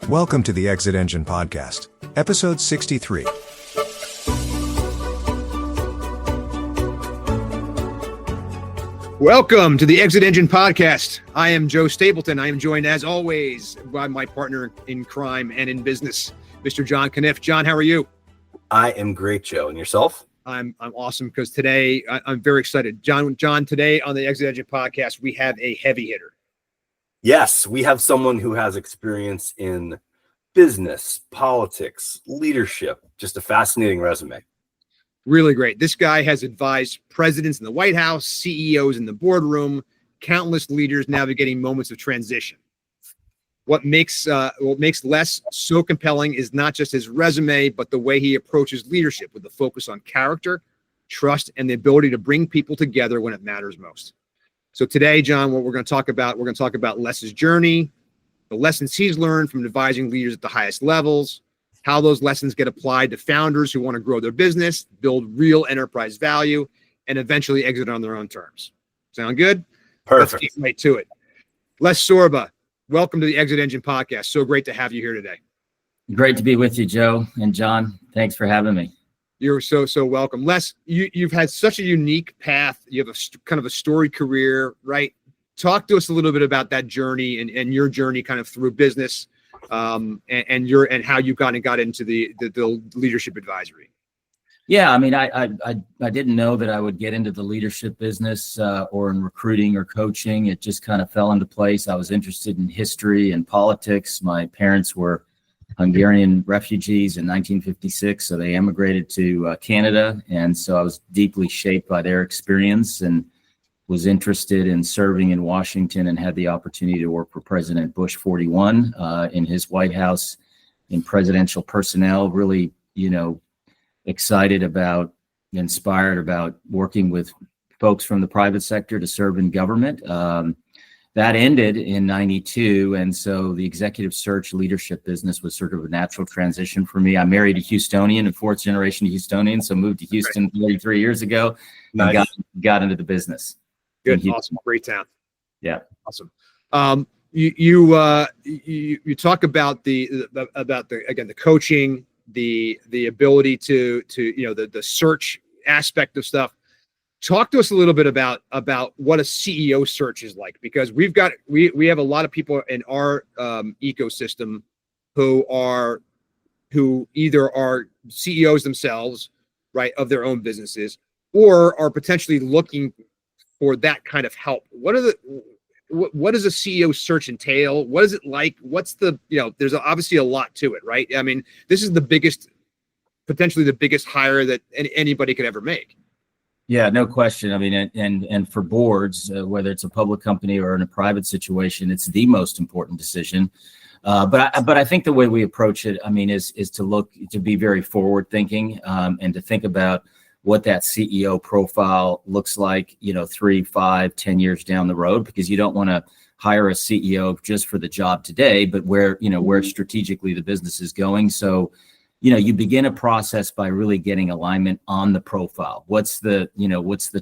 Welcome to the Exit Engine Podcast, episode 63. Welcome to the Exit Engine Podcast. I am Joe Stapleton. I am joined, as always, by my partner in crime and in business, Mr. John Caniff. John, how are you? I am great, Joe. And yourself? I'm awesome because today I'm very excited. John, today on the Exit Engine Podcast, we have a heavy hitter. Yes, we have someone who has experience in business, politics, leadership. Just a fascinating resume. Really great. This guy has advised presidents in the White House, CEOs in the boardroom, countless leaders navigating moments of transition. What makes Les so compelling is not just his resume, but the way he approaches leadership with the focus on character, trust, and the ability to bring people together when it matters most. So today, John, what we're going to talk about Les's journey, the lessons he's learned from advising leaders at the highest levels, how those lessons get applied to founders who want to grow their business, build real enterprise value, and eventually exit on their own terms. Sound good? Perfect. Let's get right to it. Les Sorba, welcome to the Exit Engine Podcast. So great to have you here today. Great to be with you, Joe and John. Thanks for having me. You're so welcome. Les, you've had such a unique path. You have a kind of a storied career, right? Talk to us a little bit about that journey and your journey kind of through business, and how you got into the leadership advisory. Yeah, I mean, I didn't know that I would get into the leadership business or in recruiting or coaching. It just kind of fell into place. I was interested in history and politics. My parents were Hungarian refugees in 1956, so they emigrated to Canada, and so I was deeply shaped by their experience and was interested in serving in Washington and had the opportunity to work for President Bush 41 in his White House in presidential personnel. Really, excited about, inspired about working with folks from the private sector to serve in government. That ended in 92, and so the executive search leadership business was sort of a natural transition for me. I married a Houstonian, a fourth generation Houstonian, so moved to Houston 33 years ago and got into the business. Good, awesome, great town. Yeah, awesome. You talk about the coaching, the ability to the search aspect of stuff. Talk to us a little bit about what a CEO search is like, because we have a lot of people in our ecosystem who either are CEOs themselves, right, of their own businesses, or are potentially looking for that kind of help. What does a CEO search entail? What is it like? What's there's obviously a lot to it, right? I mean, this is potentially the biggest hire that anybody could ever make. Yeah, no question. I mean, and for boards, whether it's a public company or in a private situation, it's the most important decision. But I think the way we approach it, I mean, is to be very forward thinking and to think about what that CEO profile looks like, 3, 5, 10 years down the road, because you don't want to hire a CEO just for the job today, but where strategically the business is going. So, you begin a process by really getting alignment on the profile. What's the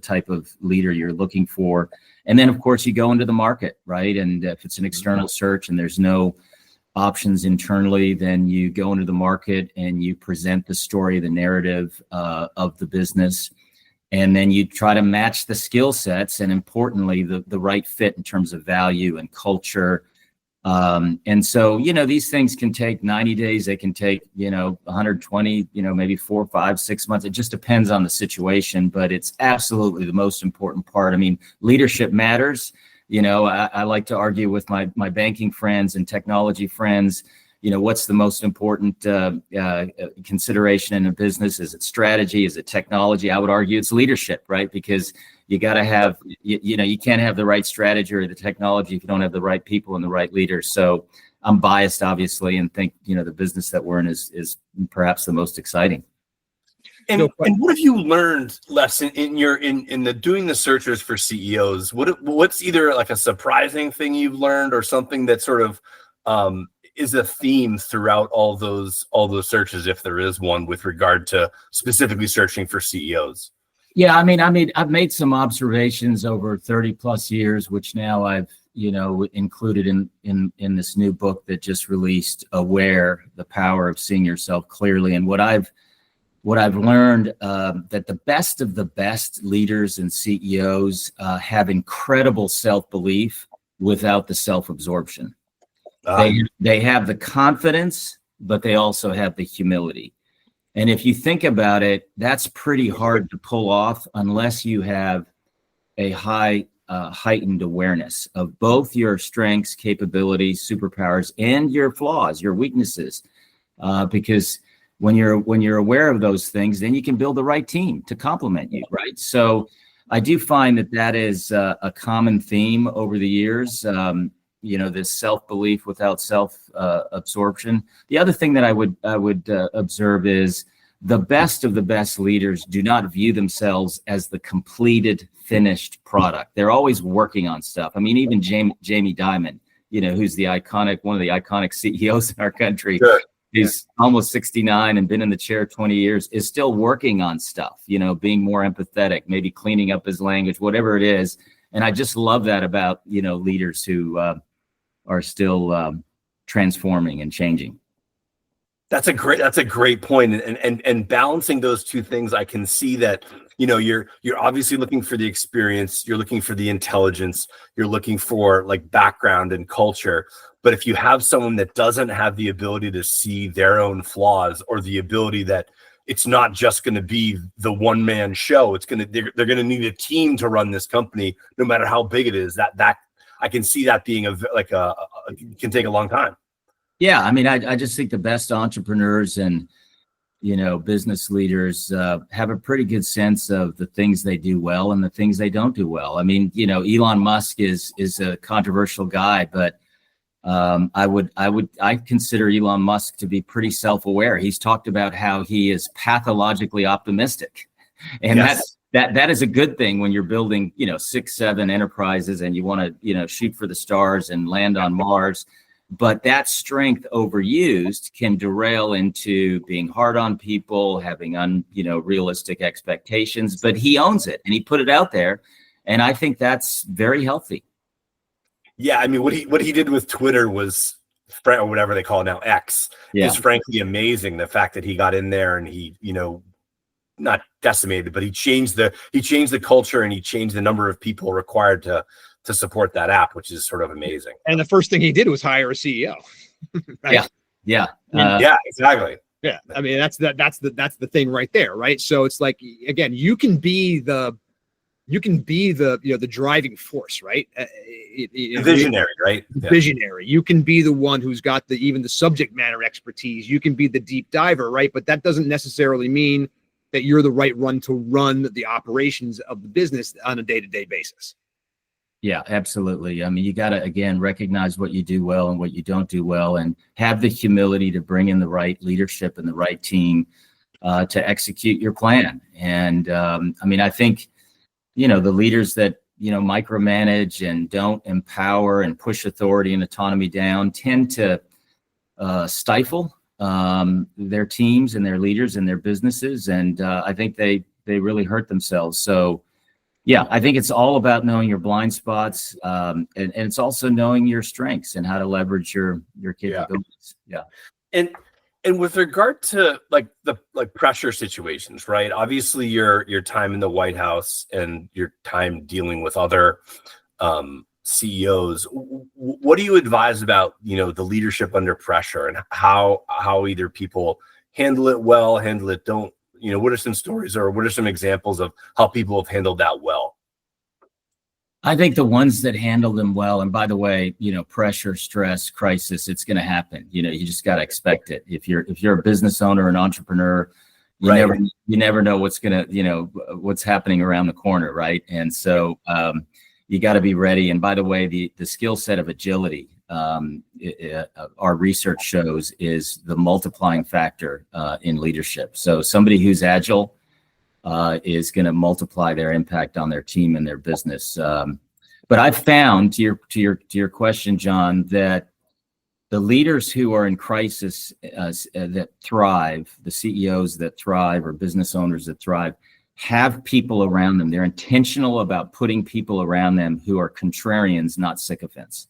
type of leader you're looking for? And then, of course, you go into the market, right? And if it's an external search and there's no options internally, then you go into the market and you present the story, the narrative of the business. And then you try to match the skill sets and, importantly, the right fit in terms of value and culture. And so, these things can take 90 days. They can take, 120, maybe 4, 5, 6 months. It just depends on the situation, but it's absolutely the most important part. I mean, leadership matters. I like to argue with my banking friends and technology friends, what's the most important consideration in a business? Is it strategy? Is it technology? I would argue it's leadership, right? Because you got to have, you can't have the right strategy or the technology if you don't have the right people and the right leaders. So I'm biased, obviously, and think, the business that we're in is perhaps the most exciting. And what have you learned, Les, in the doing the searches for CEOs? What's either like a surprising thing you've learned or something that sort of is a theme throughout all those searches, if there is one, with regard to specifically searching for CEOs? Yeah, I mean, I've made some observations over 30 plus years, which now I've included in this new book that just released, Aware: The Power of Seeing Yourself Clearly. And what I've learned, that the best of the best leaders and CEOs have incredible self-belief without the self-absorption. They have the confidence, but they also have the humility. And if you think about it, that's pretty hard to pull off unless you have a heightened awareness of both your strengths, capabilities, superpowers, and your flaws, your weaknesses. Because when you're aware of those things, then you can build the right team to complement you, right? So I do find that is a common theme over the years. This self-belief without self-absorption. The other thing that I would observe is the best of the best leaders do not view themselves as the completed, finished product. They're always working on stuff. I mean, even Jamie Dimon, who's one of the iconic CEOs in our country. Sure. He's almost 69 and been in the chair 20 years, is still working on stuff, being more empathetic, maybe cleaning up his language, whatever it is. And I just love that about, leaders who are still transforming and changing. That's a great point. And balancing those two things, I can see that, you're obviously looking for the experience, you're looking for the intelligence, you're looking for like background and culture. But if you have someone that doesn't have the ability to see their own flaws, or the ability that it's not just going to be the one-man show, they're going to need a team to run this company, no matter how big it is, that I can see that being it can take a long time. Yeah. I mean, I just think the best entrepreneurs and, business leaders have a pretty good sense of the things they do well and the things they don't do well. I mean, Elon Musk is a controversial guy, but I consider Elon Musk to be pretty self-aware. He's talked about how he is pathologically optimistic, and yes. that is a good thing when you're building, 6-7 enterprises and you want to, shoot for the stars and land on Mars. But that strength overused can derail into being hard on people, having realistic expectations. But he owns it and he put it out there, and I think that's very healthy. Yeah, I mean, what he did with Twitter was, or whatever they call it now, X, is frankly amazing. The fact that he got in there and he, not decimated, but he changed the culture, and he changed the number of people required to support that app, which is sort of amazing. And the first thing he did was hire a CEO. Right? Yeah. Yeah, exactly. Yeah. I mean, that's the thing right there. Right. So it's like, again, you can be the driving force, right? Visionary, right? Visionary. You can be the one who's got even the subject matter expertise. You can be the deep diver, right? But that doesn't necessarily mean that you're the right one to run the operations of the business on a day-to-day basis. Yeah, absolutely. I mean, you got to, again, recognize what you do well and what you don't do well, and have the humility to bring in the right leadership and the right team to execute your plan. And I mean, I think, the leaders that, micromanage and don't empower and push authority and autonomy down tend to stifle their teams and their leaders and their businesses. And I think they really hurt themselves. So, yeah, I think it's all about knowing your blind spots, and it's also knowing your strengths and how to leverage your capabilities. Yeah. And with regard to like pressure situations, right? Obviously, your time in the White House and your time dealing with other CEOs, what do you advise about the leadership under pressure, and how either people handle it well, handle it don't? What are some stories, or what are some examples of how people have handled that well? I think the ones that handle them well, and by the way, pressure, stress, crisis, it's going to happen. You just got to expect it. If you're a business owner, an entrepreneur, you never know what's what's happening around the corner, right? And so you got to be ready. And by the way, the skill set of agility, our research shows, is the multiplying factor in leadership. So somebody who's agile is going to multiply their impact on their team and their business. But I've found, to your question, John, that the leaders who are in crisis that thrive, the CEOs that thrive, or business owners that thrive, have people around them. They're intentional about putting people around them who are contrarians, not sycophants.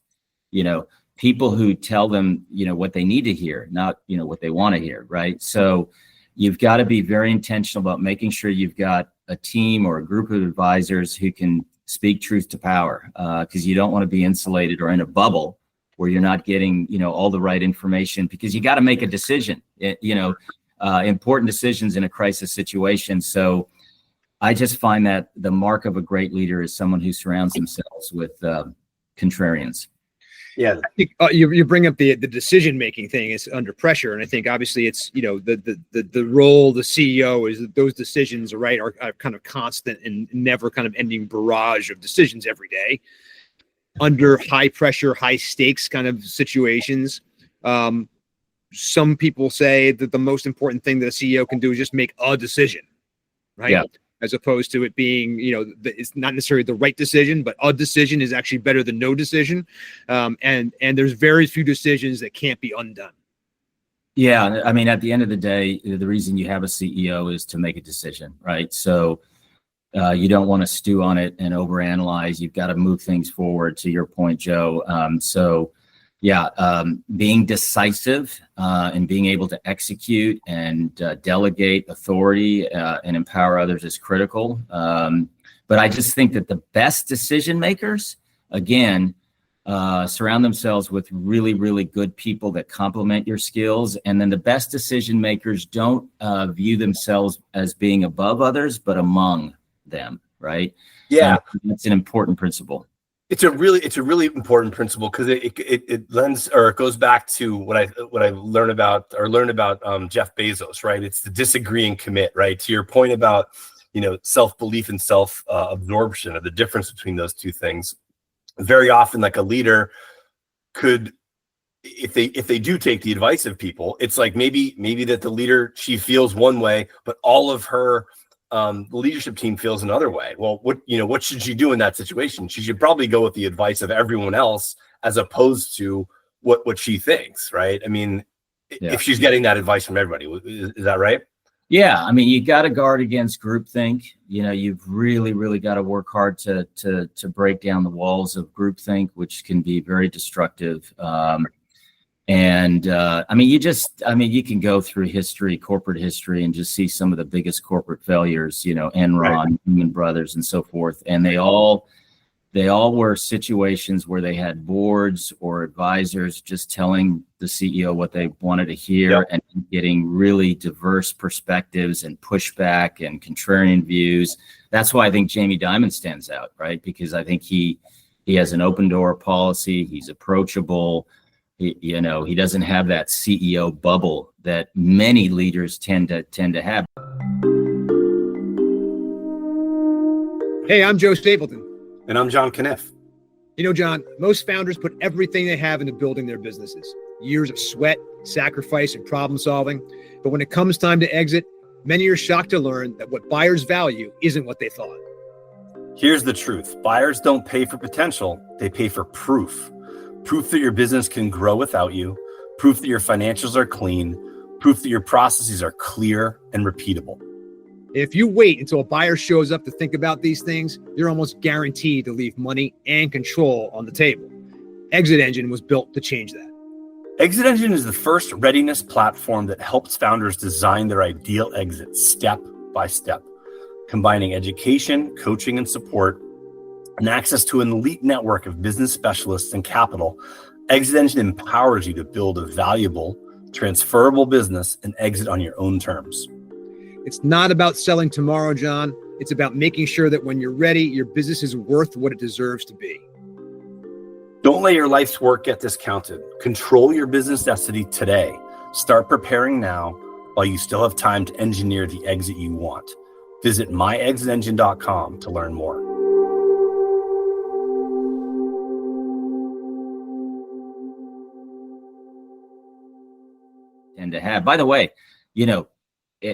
People who tell them, what they need to hear, not, what they want to hear, right? So you've got to be very intentional about making sure you've got a team or a group of advisors who can speak truth to power, because you don't want to be insulated or in a bubble where you're not getting, all the right information, because you got to make a decision, important decisions in a crisis situation. So I just find that the mark of a great leader is someone who surrounds themselves with contrarians. Yeah, I think you bring up the decision-making thing is under pressure. And I think obviously it's, the role, the CEO is that those decisions are kind of constant and never kind of ending barrage of decisions every day under high pressure, high stakes kind of situations. Some people say that the most important thing that a CEO can do is just make a decision, right? Yeah. As opposed to it being, it's not necessarily the right decision, but a decision is actually better than no decision. And there's very few decisions that can't be undone. Yeah. I mean, at the end of the day, the reason you have a CEO is to make a decision, right? So you don't want to stew on it and overanalyze. You've got to move things forward, to your point, Joe. Being decisive and being able to execute and delegate authority and empower others is critical. But I just think that the best decision makers, again, surround themselves with really, really good people that complement your skills. And then the best decision makers don't view themselves as being above others, but among them, right? Yeah. And that's an important principle. It's a really important principle, because it lends, or it goes back to what I learned about Jeff Bezos, right? It's the disagree and commit, right? To your point about, self-belief and self-absorption, or the difference between those two things. Very often, like, a leader could, if they do take the advice of people, it's like maybe that the leader, she feels one way, but all of her the leadership team feels another way. Well, what should she do in that situation? She should probably go with the advice of everyone else, as opposed to what she thinks, right? I mean, if she's getting that advice from everybody, is that right? Yeah, I mean, you got to guard against groupthink. You've really, really got to work hard to break down the walls of groupthink, which can be very destructive. You can go through history, corporate history, and just see some of the biggest corporate failures, Enron, right, Lehman Brothers, and so forth. And they all were situations where they had boards or advisors just telling the CEO what they wanted to hear, and getting really diverse perspectives and pushback and contrarian views. That's why I think Jamie Dimon stands out, right? Because I think he has an open door policy. He's approachable. He doesn't have that CEO bubble that many leaders tend to have. Hey, I'm Joe Stapleton. And I'm John Kniff. John, most founders put everything they have into building their businesses. Years of sweat, sacrifice, and problem solving. But when it comes time to exit, many are shocked to learn that what buyers value isn't what they thought. Here's the truth. Buyers don't pay for potential. They pay for proof. Proof that your business can grow without you, proof that your financials are clean, proof that your processes are clear and repeatable. If you wait until a buyer shows up to think about these things, you're almost guaranteed to leave money and control on the table. Exit Engine was built to change that. Exit Engine is the first readiness platform that helps founders design their ideal exit step by step, combining education, coaching, and support, and access to an elite network of business specialists and capital. Exit Engine empowers you to build a valuable, transferable business and exit on your own terms. It's not about selling tomorrow, John. It's about making sure that when you're ready, your business is worth what it deserves to be. Don't let your life's work get discounted. Control your business destiny today. Start preparing now while you still have time to engineer the exit you want. Visit myexitengine.com to learn more. And to have, by the way,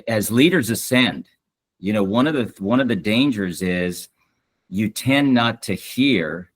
as leaders ascend, one of the dangers is you tend not to hear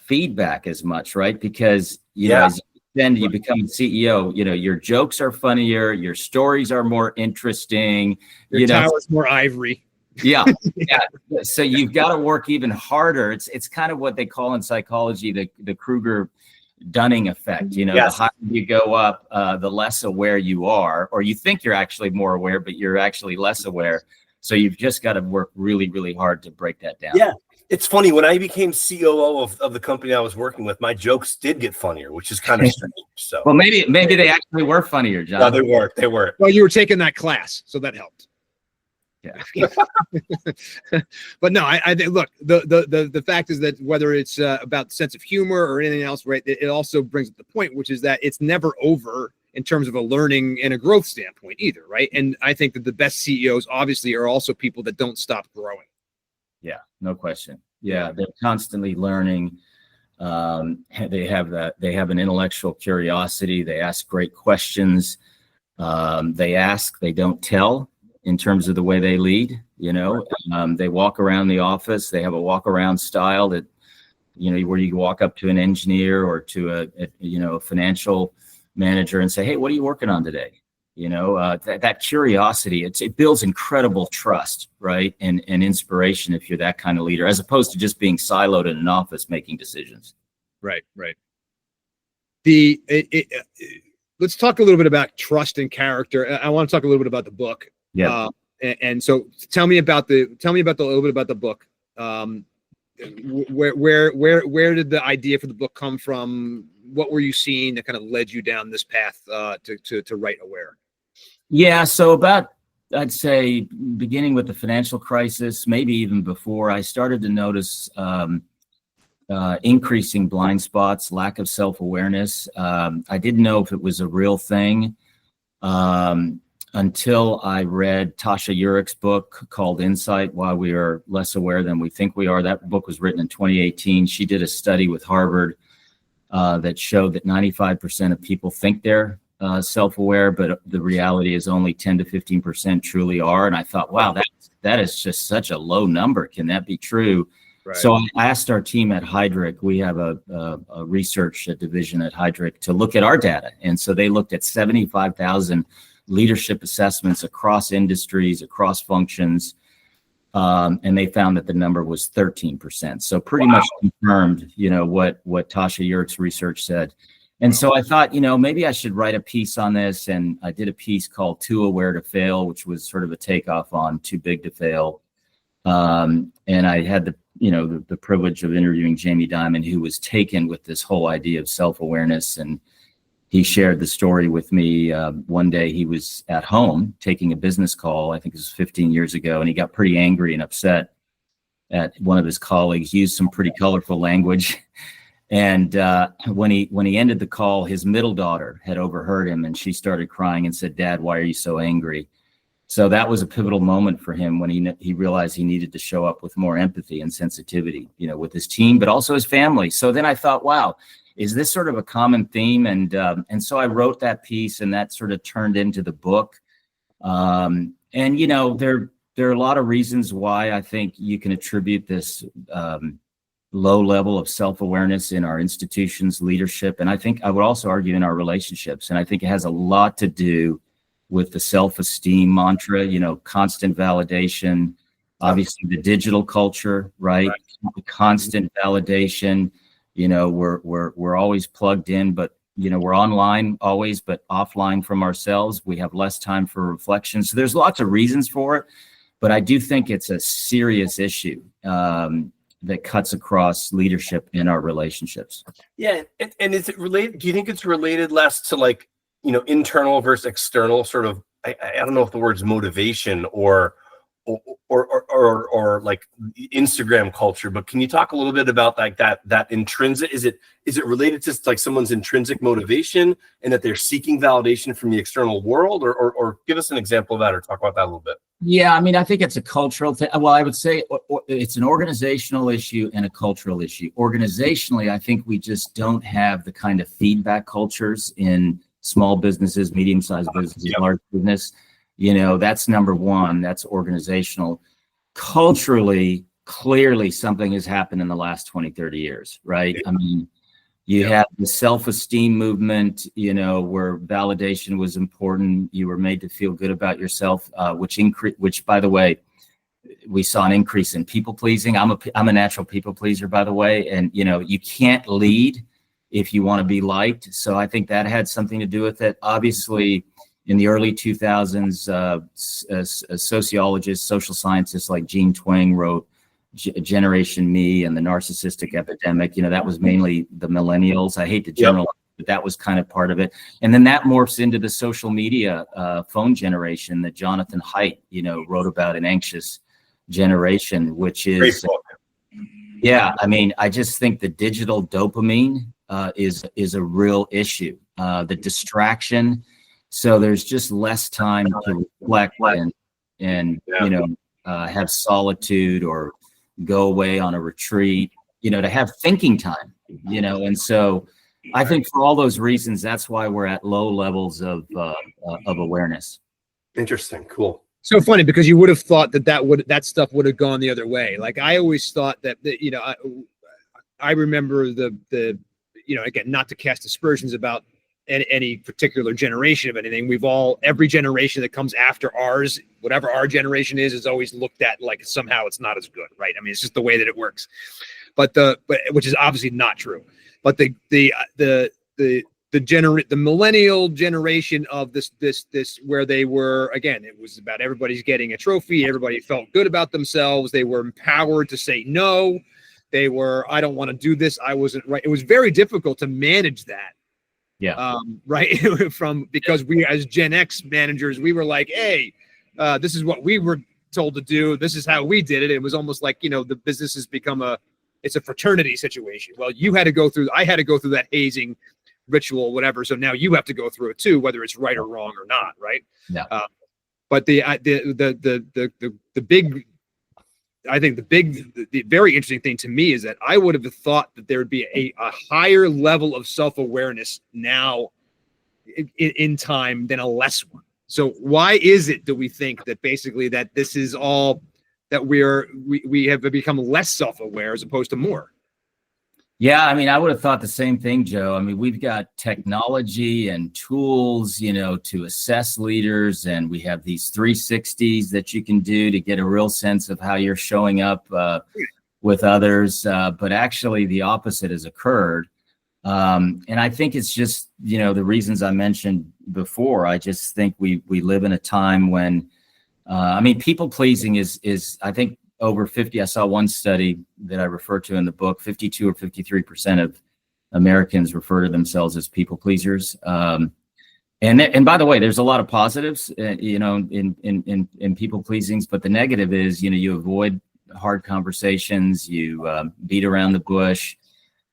feedback as much, right? Because as you become CEO, your jokes are funnier, your stories are more interesting. Your tower's more ivory. Yeah. Yeah. So you've got to work even harder. It's kind of what they call in psychology, the Kruger-Dunning effect. You know, Yes. the higher you go up, the less aware you are, or you think you're actually more aware, but you're actually less aware. So you've just got to work really, really hard to break that down. Yeah. It's funny, when I became COO of the company I was working with, my jokes did get funnier, which is kind of strange. So, Well, maybe they actually were funnier, John. no, they were. Well, you were taking that class, so that helped. Yeah. But no, I think, look, the fact is that whether it's about sense of humor or anything else, right, it also brings up the point, which is that it's never over in terms of a learning and a growth standpoint either, right? And I think that the best CEOs obviously are also people that don't stop growing. Yeah, no question. Yeah, they're constantly learning. They have an intellectual curiosity. They ask great questions. They ask, they don't tell in terms of the way they lead. You know, they walk around the office. They have a walk around style that, you know, where you walk up to an engineer or to a financial manager and say, hey, what are you working on today? You know, that curiosity, it builds incredible trust, right? And inspiration if you're that kind of leader, as opposed to just being siloed in an office making decisions. Right. Let's talk a little bit about trust and character. I want to talk a little bit about the book. Yeah. And so tell me a little bit about the book. Where did the idea for the book come from? What were you seeing that kind of led you down this path to write Aware? Yeah. So I'd say beginning with the financial crisis, maybe even before, I started to notice increasing blind spots, lack of self-awareness. I didn't know if it was a real thing until I read Tasha Eurich's book called Insight: Why We Are Less Aware Than We Think We Are. That book was written in 2018. She did a study with Harvard that showed that 95% of people think they're self-aware, but the reality is only 10 to 15% truly are. And I thought, wow, that is just such a low number. Can that be true? Right. So I asked our team at Heidrick, we have a research division at Heidrick, to look at our data. And so they looked at 75,000 leadership assessments across industries, across functions. And they found that the number was 13%. So pretty much confirmed, you know, what Tasha Eurich's research said. And so I thought, you know, maybe I should write a piece on this. And I did a piece called Too Aware to Fail, which was sort of a takeoff on Too Big to Fail. And I had the privilege of interviewing Jamie Dimon, who was taken with this whole idea of self-awareness. And he shared the story with me. One day he was at home taking a business call. I think it was 15 years ago. And he got pretty angry and upset at one of his colleagues, used some pretty colorful language. And when he ended the call, his middle daughter had overheard him, and she started crying and said, "Dad, why are you so angry?" So that was a pivotal moment for him when he realized he needed to show up with more empathy and sensitivity, you know, with his team, but also his family. So then I thought, wow, is this sort of a common theme? And so I wrote that piece, and that sort of turned into the book. And you know, there are a lot of reasons why I think you can attribute this low level of self-awareness in our institutions, leadership, and I think I would also argue in our relationships. And I think it has a lot to do with the self-esteem mantra, you know, constant validation, obviously the digital culture, right? Constant validation. You know, we're always plugged in, but you know, we're online always, but offline from ourselves. We have less time for reflection. So there's lots of reasons for it, but I do think it's a serious issue that cuts across leadership in our relationships. Yeah. And is it related? Do you think it's related less to, like, you know, internal versus external sort of, I don't know if the word's motivation or like Instagram culture, but can you talk a little bit about like that intrinsic, is it related to like someone's intrinsic motivation and that they're seeking validation from the external world, or give us an example of that, or talk about that a little bit? Yeah, I mean, I think it's a cultural thing. Well, I would say it's an organizational issue and a cultural issue. Organizationally, I think we just don't have the kind of feedback cultures in small businesses, medium-sized businesses, large business. You know, that's number one. That's organizational. Culturally, clearly something has happened in the last 20, 30 years, right? I mean, you have the self-esteem movement, you know, where validation was important. You were made to feel good about yourself, which by the way, we saw an increase in people pleasing. I'm a natural people pleaser, by the way. And, you can't lead if you want to be liked. So I think that had something to do with it. Obviously, in the early 2000s, sociologists, social scientists like Jean Twenge wrote Generation Me and the Narcissistic Epidemic. That was mainly the millennials. I hate to generalize, but that was kind of part of it. And then that morphs into the social media phone generation that Jonathan Haidt, wrote about, An Anxious Generation, which is, I just think the digital dopamine is a real issue. The distraction. So there's just less time to reflect and have solitude or go away on a retreat, to have thinking time, and so I think for all those reasons, that's why we're at low levels of awareness. Interesting. Cool. So funny, because you would have thought that stuff would have gone the other way. Like, I always thought that I remember the again, not to cast aspersions about any particular generation of anything. Every generation that comes after ours, whatever our generation is always looked at like somehow it's not as good, right? I mean, it's just the way that it works. But which is obviously not true. But the millennial generation of this where they were, again, it was about everybody's getting a trophy. Everybody felt good about themselves. They were empowered to say no. They were, I don't want to do this. I wasn't right. It was very difficult to manage that. Yeah. Right. Because we, as Gen X managers, we were like, hey, this is what we were told to do. This is how we did it. It was almost like, the business has become it's a fraternity situation. Well, I had to go through that hazing ritual, whatever. So now you have to go through it too, whether it's right or wrong or not. Right. Yeah. But the big, I think the very interesting thing to me is that I would have thought that there would be a higher level of self-awareness now in time than a less one. So why is it that we think that basically that this is all that we have become less self-aware as opposed to more? Yeah, I would have thought the same thing, Joe. We've got technology and tools, to assess leaders, and we have these 360s that you can do to get a real sense of how you're showing up with others. But actually, the opposite has occurred. And I think it's just, the reasons I mentioned before. I just think we live in a time when, people pleasing is I think, over 50. I saw one study that I refer to in the book. 52 or 53% of Americans refer to themselves as people pleasers. And by the way, there's a lot of positives, in people pleasings, but the negative is, you avoid hard conversations, you beat around the bush.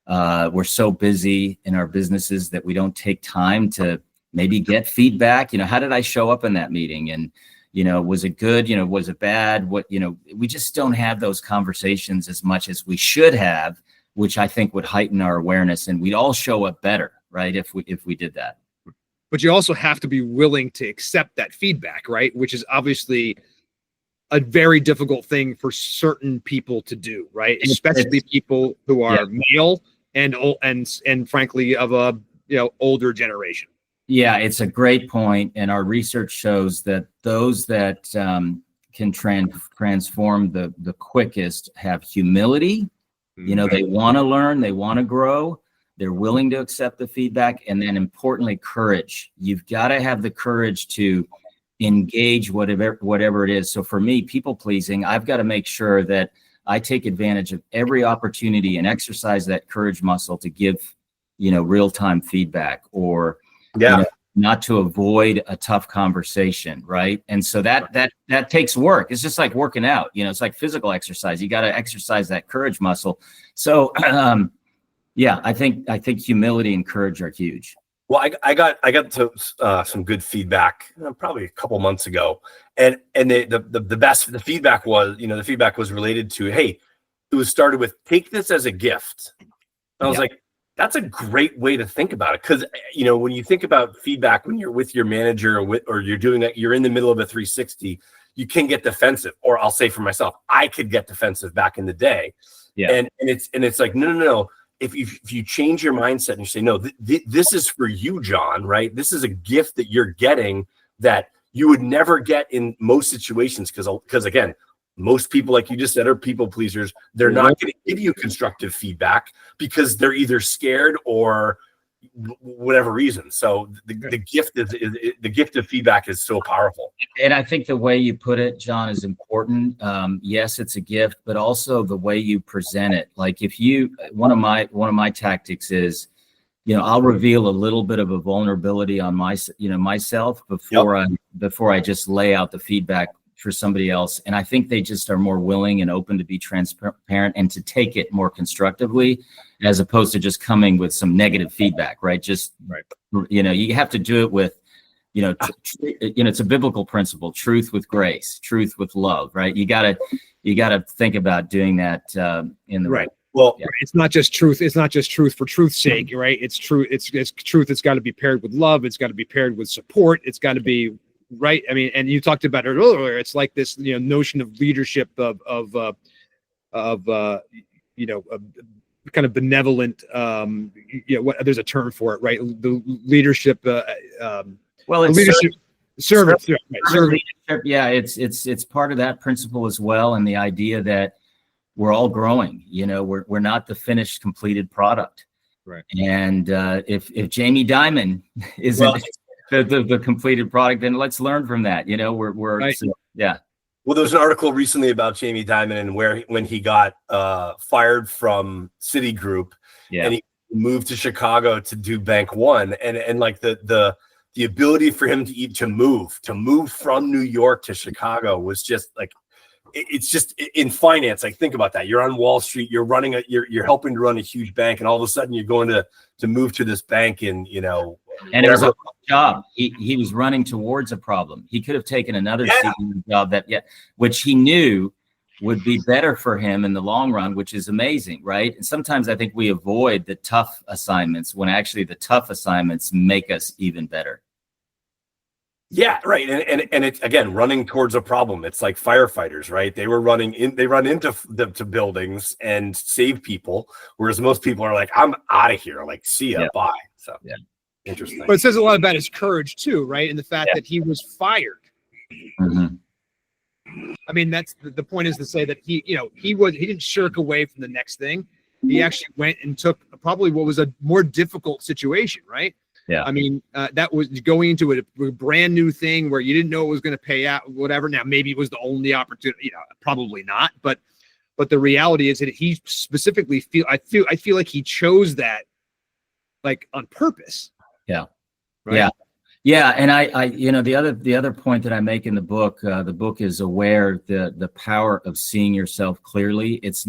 We're so busy in our businesses that we don't take time to maybe get feedback. How did I show up in that meeting? And was it good? Was it bad? We just don't have those conversations as much as we should have, which I think would heighten our awareness, and we'd all show up better, right? If we did that. But you also have to be willing to accept that feedback, right? Which is obviously a very difficult thing for certain people to do, right? Especially people who are male and frankly of a older generation. Yeah, it's a great point, and our research shows that those that can transform the quickest have humility. They want to learn, they want to grow, they're willing to accept the feedback, and then importantly, courage. You've got to have the courage to engage whatever it is. So for me, people pleasing, I've got to make sure that I take advantage of every opportunity and exercise that courage muscle to give, real-time feedback or not to avoid a tough conversation, right? And so that takes work. It's just like working out, it's like physical exercise. You got to exercise that courage muscle. So I think humility and courage are huge. Well, I got to some good feedback probably a couple months ago, and the feedback was related to, hey, it was started with, take this as a gift. And I was like, that's a great way to think about it, because when you think about feedback when you're with your manager or you're doing that, you're in the middle of a 360, you can get defensive. Or I'll say for myself, I could get defensive back in the day. Yeah, and it's like no. If you change your mindset and you say, no, this is for you, John, right? This is a gift that you're getting that you would never get in most situations, because again, most people, like you just said, are people pleasers. They're not going to give you constructive feedback because they're either scared or whatever reason. So the gift is the gift of feedback is so powerful. And I think the way you put it, John, is important. Yes, it's a gift, but also the way you present it. Like if you, one of my tactics is, I'll reveal a little bit of a vulnerability on myself before I just lay out the feedback for somebody else. And I think they just are more willing and open to be transparent and to take it more constructively, as opposed to just coming with some negative feedback, right? You have to do it with, it's a biblical principle, truth with grace, truth with love, right? You gotta think about doing that in the right. Well, it's not just truth. It's not just truth for truth's sake, right? It's true. It's truth. It's got to be paired with love. It's got to be paired with support. It's got to be right. I mean, and you talked about it earlier. It's like this, notion of leadership of kind of benevolent. There's a term for it, right? The leadership. It's leadership. Service. Leadership. Yeah, it's part of that principle as well, and the idea that we're all growing. We're not the finished, completed product. Right. And if Jamie Dimon isn't the completed product, then let's learn from that. We're right. Yeah. Well, there was an article recently about Jamie Dimon and when he got fired from Citigroup, and he moved to Chicago to do Bank One, and like the ability for him to move from New York to Chicago was just like, it's just in finance. Like, think about that. You're on Wall Street, you're helping to run a huge bank, and all of a sudden you're going to move to this bank and and it was a job. He was running towards a problem. He could have taken another job which he knew would be better for him in the long run, which is amazing, right? And sometimes I think we avoid the tough assignments when actually the tough assignments make us even better. Yeah, right. And it's, again, running towards a problem. It's like firefighters, right? They run into buildings and save people, whereas most people are like, I'm out of here. Like, see ya, bye. So interesting. But it says a lot about his courage too, right? And the fact that he was fired. Mm-hmm. I mean, that's the point, is to say that he didn't shirk away from the next thing. He actually went and took probably what was a more difficult situation, right? Yeah. I mean, that was going into a brand new thing where you didn't know it was going to pay out, whatever. Now, maybe it was the only opportunity, probably not. But the reality is that he specifically I feel like he chose that like on purpose. Yeah. Right? Yeah. Yeah. And I the other point that I make in the book is aware the power of seeing yourself clearly. It's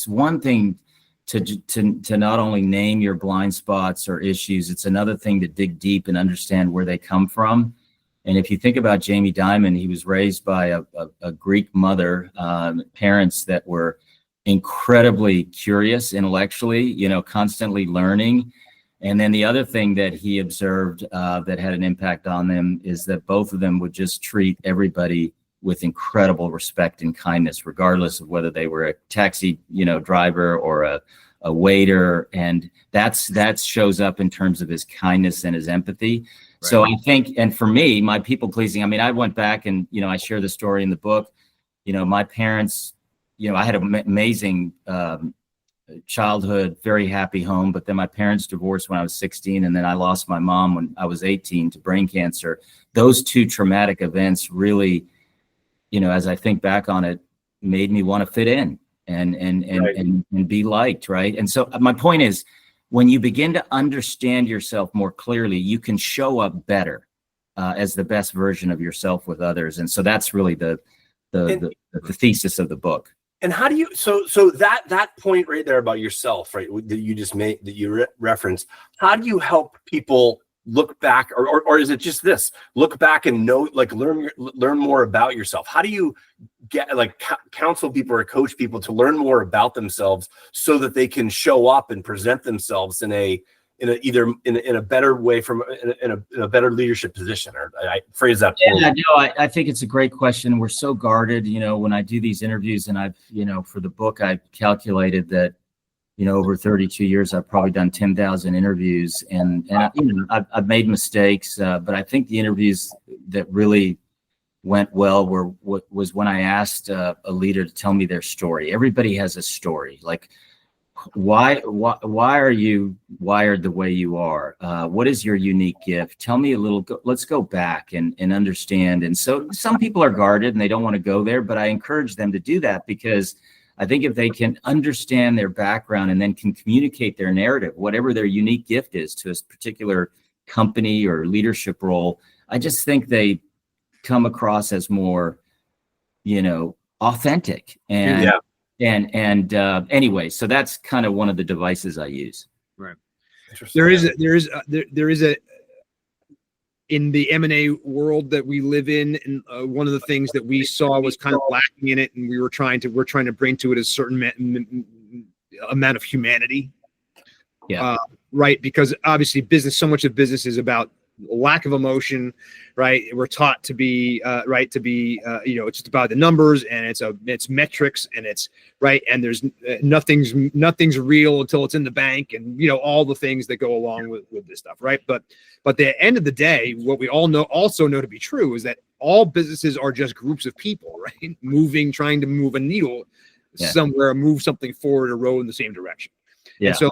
one thing to not only name your blind spots or issues, it's another thing to dig deep and understand where they come from. And if you think about Jamie Dimon, he was raised by a Greek mother, parents that were incredibly curious intellectually, constantly learning. And then the other thing that he observed that had an impact on them is that both of them would just treat everybody with incredible respect and kindness, regardless of whether they were a taxi, driver or a waiter. And that shows up in terms of his kindness and his empathy. Right. So I think, and for me, my people pleasing, I mean, I went back and, I share the story in the book, my parents, I had an amazing childhood, very happy home, but then my parents divorced when I was 16. And then I lost my mom when I was 18 to brain cancer. Those two traumatic events really, as I think back on it, made me want to fit in and be liked, right? And so my point is, when you begin to understand yourself more clearly, you can show up better as the best version of yourself with others. And so that's really the thesis of the book. And how do you so that point right there about yourself, right, that you just made, that you referenced, how do you help people look back, or is it just this, look back and know, like, learn more about yourself? How do you get, like, counsel people or coach people to learn more about themselves so that they can show up and present themselves in a better way, in a better leadership position? Or I phrase that poorly. Yeah, no, I think it's a great question. We're so guarded, when I do these interviews, and I've, for the book, I've calculated that, over 32 years, I've probably done 10,000 interviews, and I've made mistakes, but I think the interviews that really went well was when I asked a leader to tell me their story. Everybody has a story. Like, why are you wired the way you are? What is your unique gift? Tell me a little. Let's go back and understand. And so some people are guarded and they don't want to go there, but I encourage them to do that, because I think if they can understand their background and then can communicate their narrative, whatever their unique gift is, to a particular company or leadership role, I just think they come across as more, authentic. And anyway, so that's kind of one of the devices I use. Right. There is a in the M&A world that we live in, and one of the things that we saw was kind of lacking in it, and we're trying to bring to it a certain amount of humanity. Yeah. Right. Because obviously so much of business is about lack of emotion, right? We're taught to be it's just about the numbers, and it's metrics, and it's right. And there's nothing's real until it's in the bank, and all the things that go along with this stuff, right? But at the end of the day, what we all also know to be true is that all businesses are just groups of people, right? Trying to move a needle somewhere, move something forward, or row in the same direction. Yeah. And so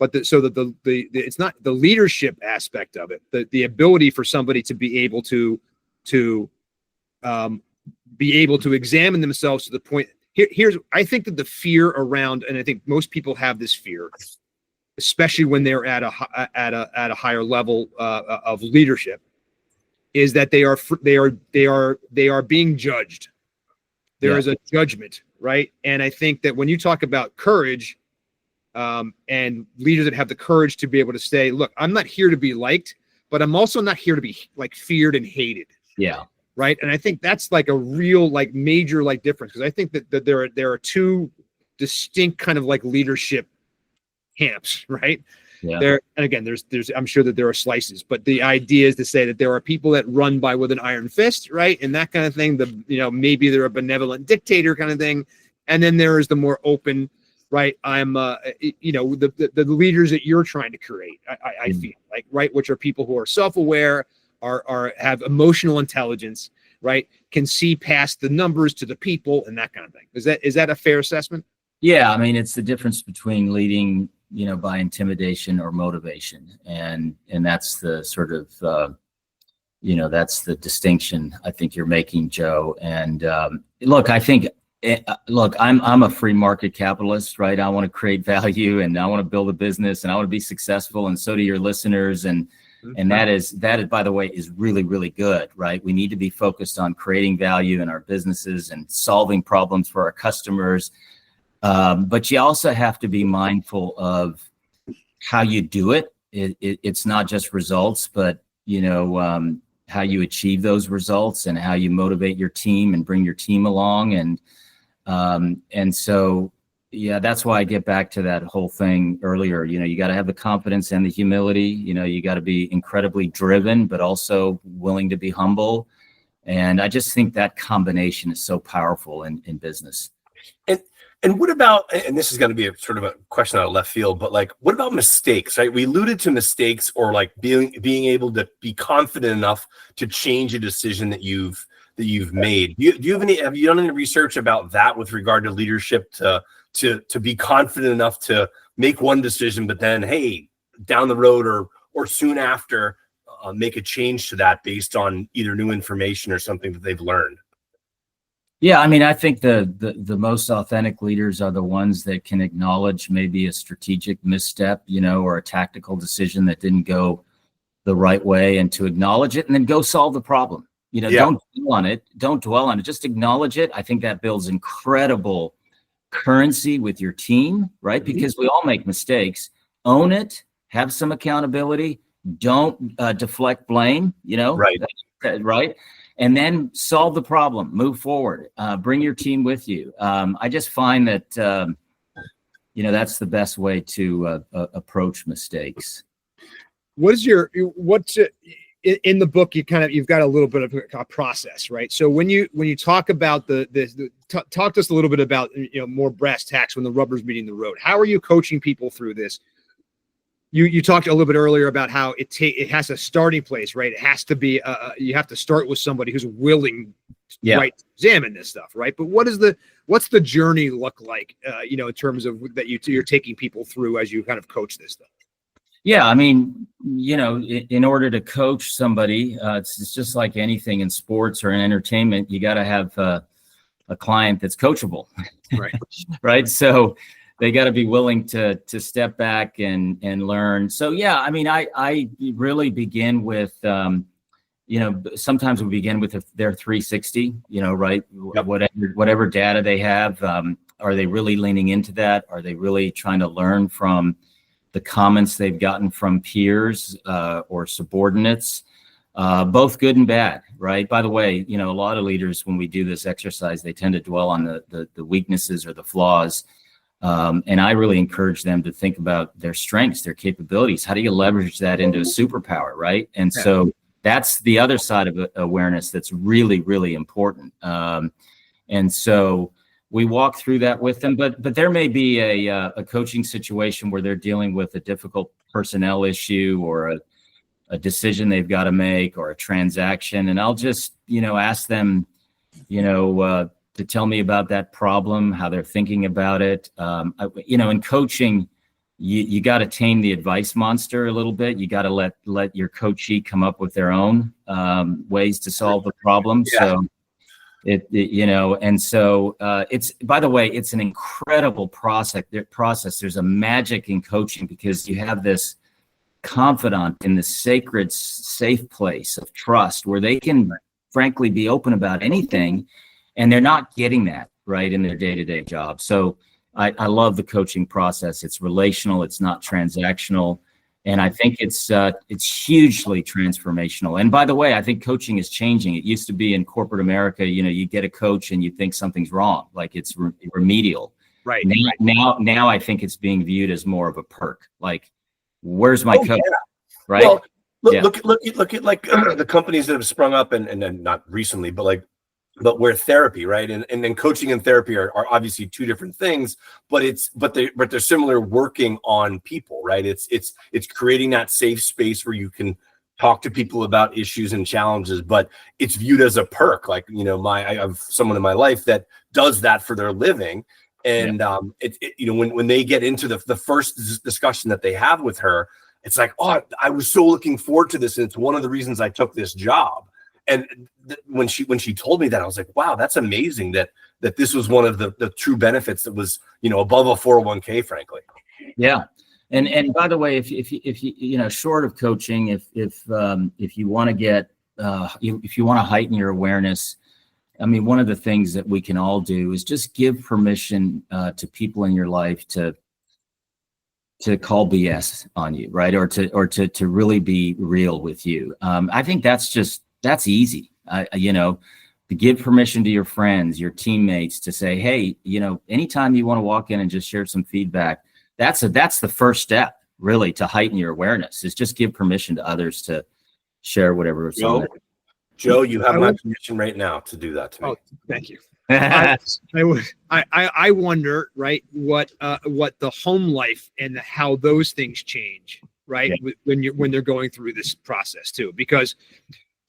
it's not the leadership aspect of it, the ability for somebody to be able to examine themselves to the point. Here's I think that the fear around, and I think most people have this fear, especially when they're at a higher level of leadership, is that they are being judged. There is a judgment, right? And I think that when you talk about courage, and leaders that have the courage to be able to say, look, I'm not here to be liked, but I'm also not here to be like feared and hated. Yeah. Right. And I think that's like a real, like major, like difference. Cause I think that there are two distinct kind of like leadership camps, right? Yeah. And again, there's I'm sure that there are slices, but the idea is to say that there are people that run by with an iron fist, right? And that kind of thing, maybe they're a benevolent dictator kind of thing. And then there is the more open, right? I'm, the leaders that you're trying to create, I feel like, right? Which are people who are self-aware, have emotional intelligence, right? Can see past the numbers to the people and that kind of thing. Is that a fair assessment? Yeah. I mean, it's the difference between leading, by intimidation or motivation. And that's the sort of, that's the distinction I think you're making, Joe. And look, I think, I'm a free market capitalist, right? I want to create value, and I want to build a business, and I want to be successful, and so do your listeners. And that is, by the way, is really, really good, right? We need to be focused on creating value in our businesses and solving problems for our customers. But you also have to be mindful of how you do it. It's not just results, but how you achieve those results and how you motivate your team and bring your team along. And so, that's why I get back to that whole thing earlier. You got to have the confidence and the humility. You got to be incredibly driven, but also willing to be humble. And I just think that combination is so powerful in business. And what about, and this is going to be a sort of a question out of left field, but like, what about mistakes, right? We alluded to mistakes, or like being able to be confident enough to change a decision that you've made. Have you done any research about that with regard to leadership, to be confident enough to make one decision, but then, hey, down the road or soon after, make a change to that based on either new information or something that they've learned? Yeah, I mean, I think the most authentic leaders are the ones that can acknowledge maybe a strategic misstep, or a tactical decision that didn't go the right way, and to acknowledge it and then go solve the problem. Don't dwell on it. Just acknowledge it. I think that builds incredible currency with your team, right? Because we all make mistakes. Own it. Have some accountability. Don't deflect blame. Right. Right. And then solve the problem. Move forward. Bring your team with you. I just find that that's the best way to approach mistakes. What's in the book? You've got a little bit of a process, right? So when you talk about talk to us a little bit about more brass tacks when the rubber's meeting the road. How are you coaching people through this? you talked a little bit earlier about how it has a starting place, right? It has to be you have to start with somebody who's willing, right, to examine this stuff, right? But what's the journey look like, in terms of that you're taking people through as you kind of coach this stuff? Yeah, I mean, in order to coach somebody, it's just like anything in sports or in entertainment. You got to have a client that's coachable, right? Right. So they got to be willing to step back and learn. So yeah, I mean, I really begin with, sometimes we begin with their 360. Right? Yep. Whatever data they have, are they really leaning into that? Are they really trying to learn from the comments they've gotten from peers or subordinates, both good and bad, right? By the way, a lot of leaders, when we do this exercise, they tend to dwell on the weaknesses or the flaws. And I really encourage them to think about their strengths, their capabilities. How do you leverage that into a superpower, right? And so that's the other side of awareness that's really, really important. And so we walk through that with them, but there may be a coaching situation where they're dealing with a difficult personnel issue or a decision they've got to make or a transaction. And I'll just, ask them, to tell me about that problem, how they're thinking about it. In coaching, you got to tame the advice monster a little bit. You got to let your coachee come up with their own ways to solve the problem. Yeah. So it's, by the way, it's an incredible process. There's a magic in coaching because you have this confidant in the sacred, safe place of trust where they can frankly be open about anything. And they're not getting that right in their day-to-day job. So I love the coaching process. It's relational. It's not transactional. And I think it's hugely transformational. And by the way, I think coaching is changing. It used to be in corporate America, you get a coach and you think something's wrong, like it's remedial. Right. Now I think it's being viewed as more of a perk. Like, where's my coach? Yeah. Right. Well, look at like the companies that have sprung up and then not recently, but where therapy, right? And then coaching and therapy are obviously two different things, but they're similar, working on people, right? It's creating that safe space where you can talk to people about issues and challenges, but it's viewed as a perk. Like, I have someone in my life that does that for their living. And when they get into the first discussion that they have with her, it's like, oh, I was so looking forward to this. And it's one of the reasons I took this job. And when she told me that, I was like, wow, that's amazing that this was one of the true benefits that was, above a 401k, frankly. Yeah. And by the way, if you short of coaching, if you want to get, if you want to heighten your awareness, I mean, one of the things that we can all do is just give permission to people in your life to call BS on you, right? Or to really be real with you. I think that's easy. To give permission to your friends, your teammates to say, hey, anytime you want to walk in and just share some feedback, that's the first step really to heighten your awareness, is just give permission to others to share whatever. Joe, you have my permission right now to do that to me. Oh, thank you. I wonder, right, what the home life and how those things change, right, when they're going through this process too, because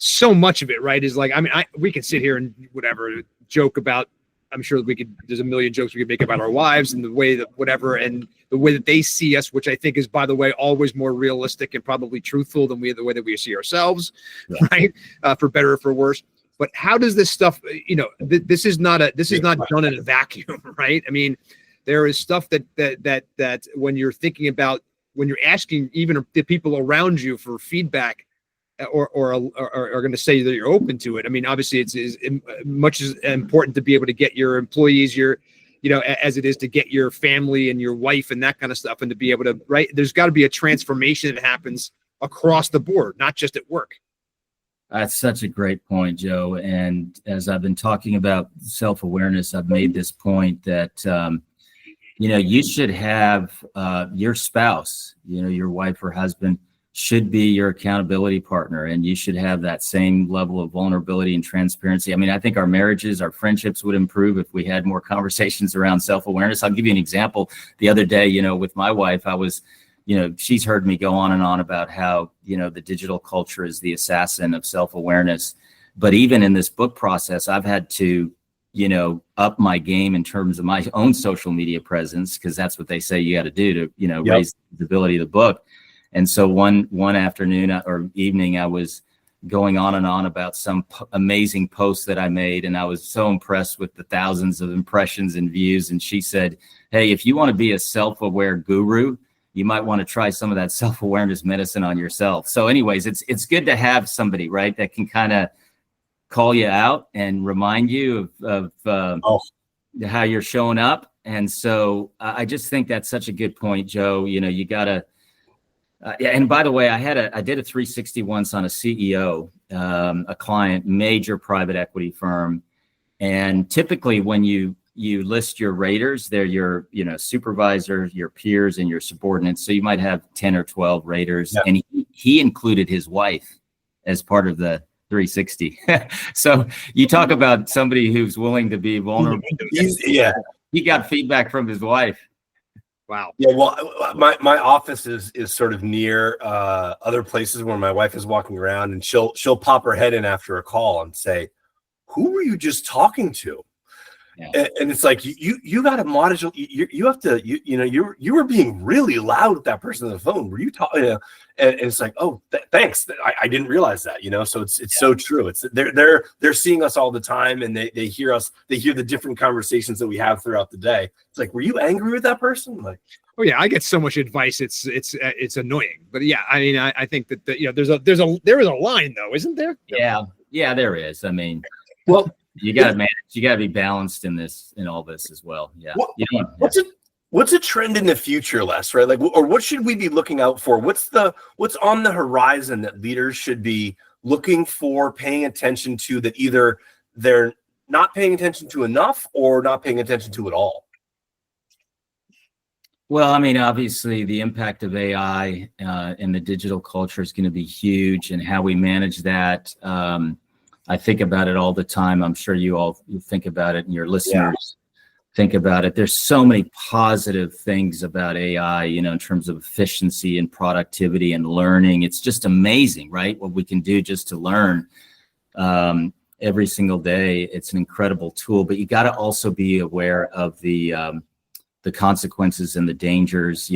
so much of it, right, is like, I mean, we can sit here and whatever joke about. I'm sure there's a million jokes we could make about our wives and the way that whatever, and the way that they see us, which I think is, by the way, always more realistic and probably truthful than the way that we see ourselves, right? For better or for worse. But how does this stuff, this is not done in a vacuum, right? I mean, there is stuff that when you're thinking about, when you're asking even the people around you for feedback, or are going to say that you're open to it. I mean, obviously it's much as important to be able to get your employees, as it is to get your family and your wife and that kind of stuff, and to be able to, right. There's got to be a transformation that happens across the board, not just at work. That's such a great point, Joe. And as I've been talking about self-awareness, I've made this point that, you should have your spouse, your wife or husband, should be your accountability partner, and you should have that same level of vulnerability and transparency. I mean, I think our marriages, our friendships would improve if we had more conversations around self-awareness. I'll give you an example. The other day, with my wife, I was, she's heard me go on and on about how, the digital culture is the assassin of self-awareness. But even in this book process, I've had to, up my game in terms of my own social media presence, because that's what they say you got to do to, raise the visibility of the book. And so one afternoon or evening, I was going on and on about some amazing post that I made. And I was so impressed with the thousands of impressions and views. And she said, hey, if you want to be a self-aware guru, you might want to try some of that self-awareness medicine on yourself. So anyways, it's good to have somebody, right, that can kind of call you out and remind you of how you're showing up. And so I just think that's such a good point, Joe. You got to, and by the way, I did a 360 once on a CEO, a client, major private equity firm. And typically when you list your raters, they're your, supervisors, your peers, and your subordinates. So you might have 10 or 12 raters. Yeah. And he included his wife as part of the 360. So you talk about somebody who's willing to be vulnerable. He got feedback from his wife. Wow. Yeah. Well, my office is sort of near other places where my wife is walking around, and she'll pop her head in after a call and say, "Who were you just talking to?" Yeah. And it's like you got to modulate. You have to you were being really loud with that person on the phone. Were you talking? And it's like, oh, thanks. I didn't realize that. So it's so true. It's they're seeing us all the time, and they hear us. They hear the different conversations that we have throughout the day. It's like, were you angry with that person? Like, oh yeah, I get so much advice. It's annoying. But yeah, I mean, I think that there is a line though, isn't there? Yeah, there is. I mean, well. You got to manage. You got to be balanced in all this as well. Yeah. What's a trend in the future, Les? Right? Like, or what should we be looking out for? What's on the horizon that leaders should be looking for, paying attention to, that either they're not paying attention to enough or not paying attention to at all? Well, I mean, obviously, the impact of AI in the digital culture is going to be huge, and how we manage that. I think about it all the time. I'm sure you think about it, and your listeners think about it. There's so many positive things about AI, in terms of efficiency and productivity and learning. It's just amazing, right? What we can do just to learn every single day. It's an incredible tool, but you got to also be aware of the consequences and the dangers.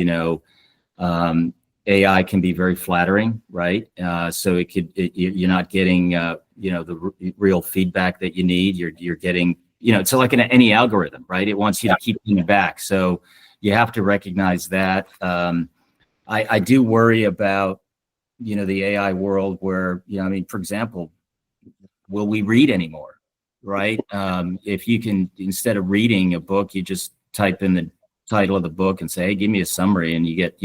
AI can be very flattering, right? So you're not getting, the real feedback that you need. You're getting, it's like any algorithm, right? It wants you to keep coming back. So you have to recognize that. I do worry about, the AI world where, for example, will we read anymore, right? If you can, instead of reading a book, you just type in the title of the book and say, hey, give me a summary, and you get,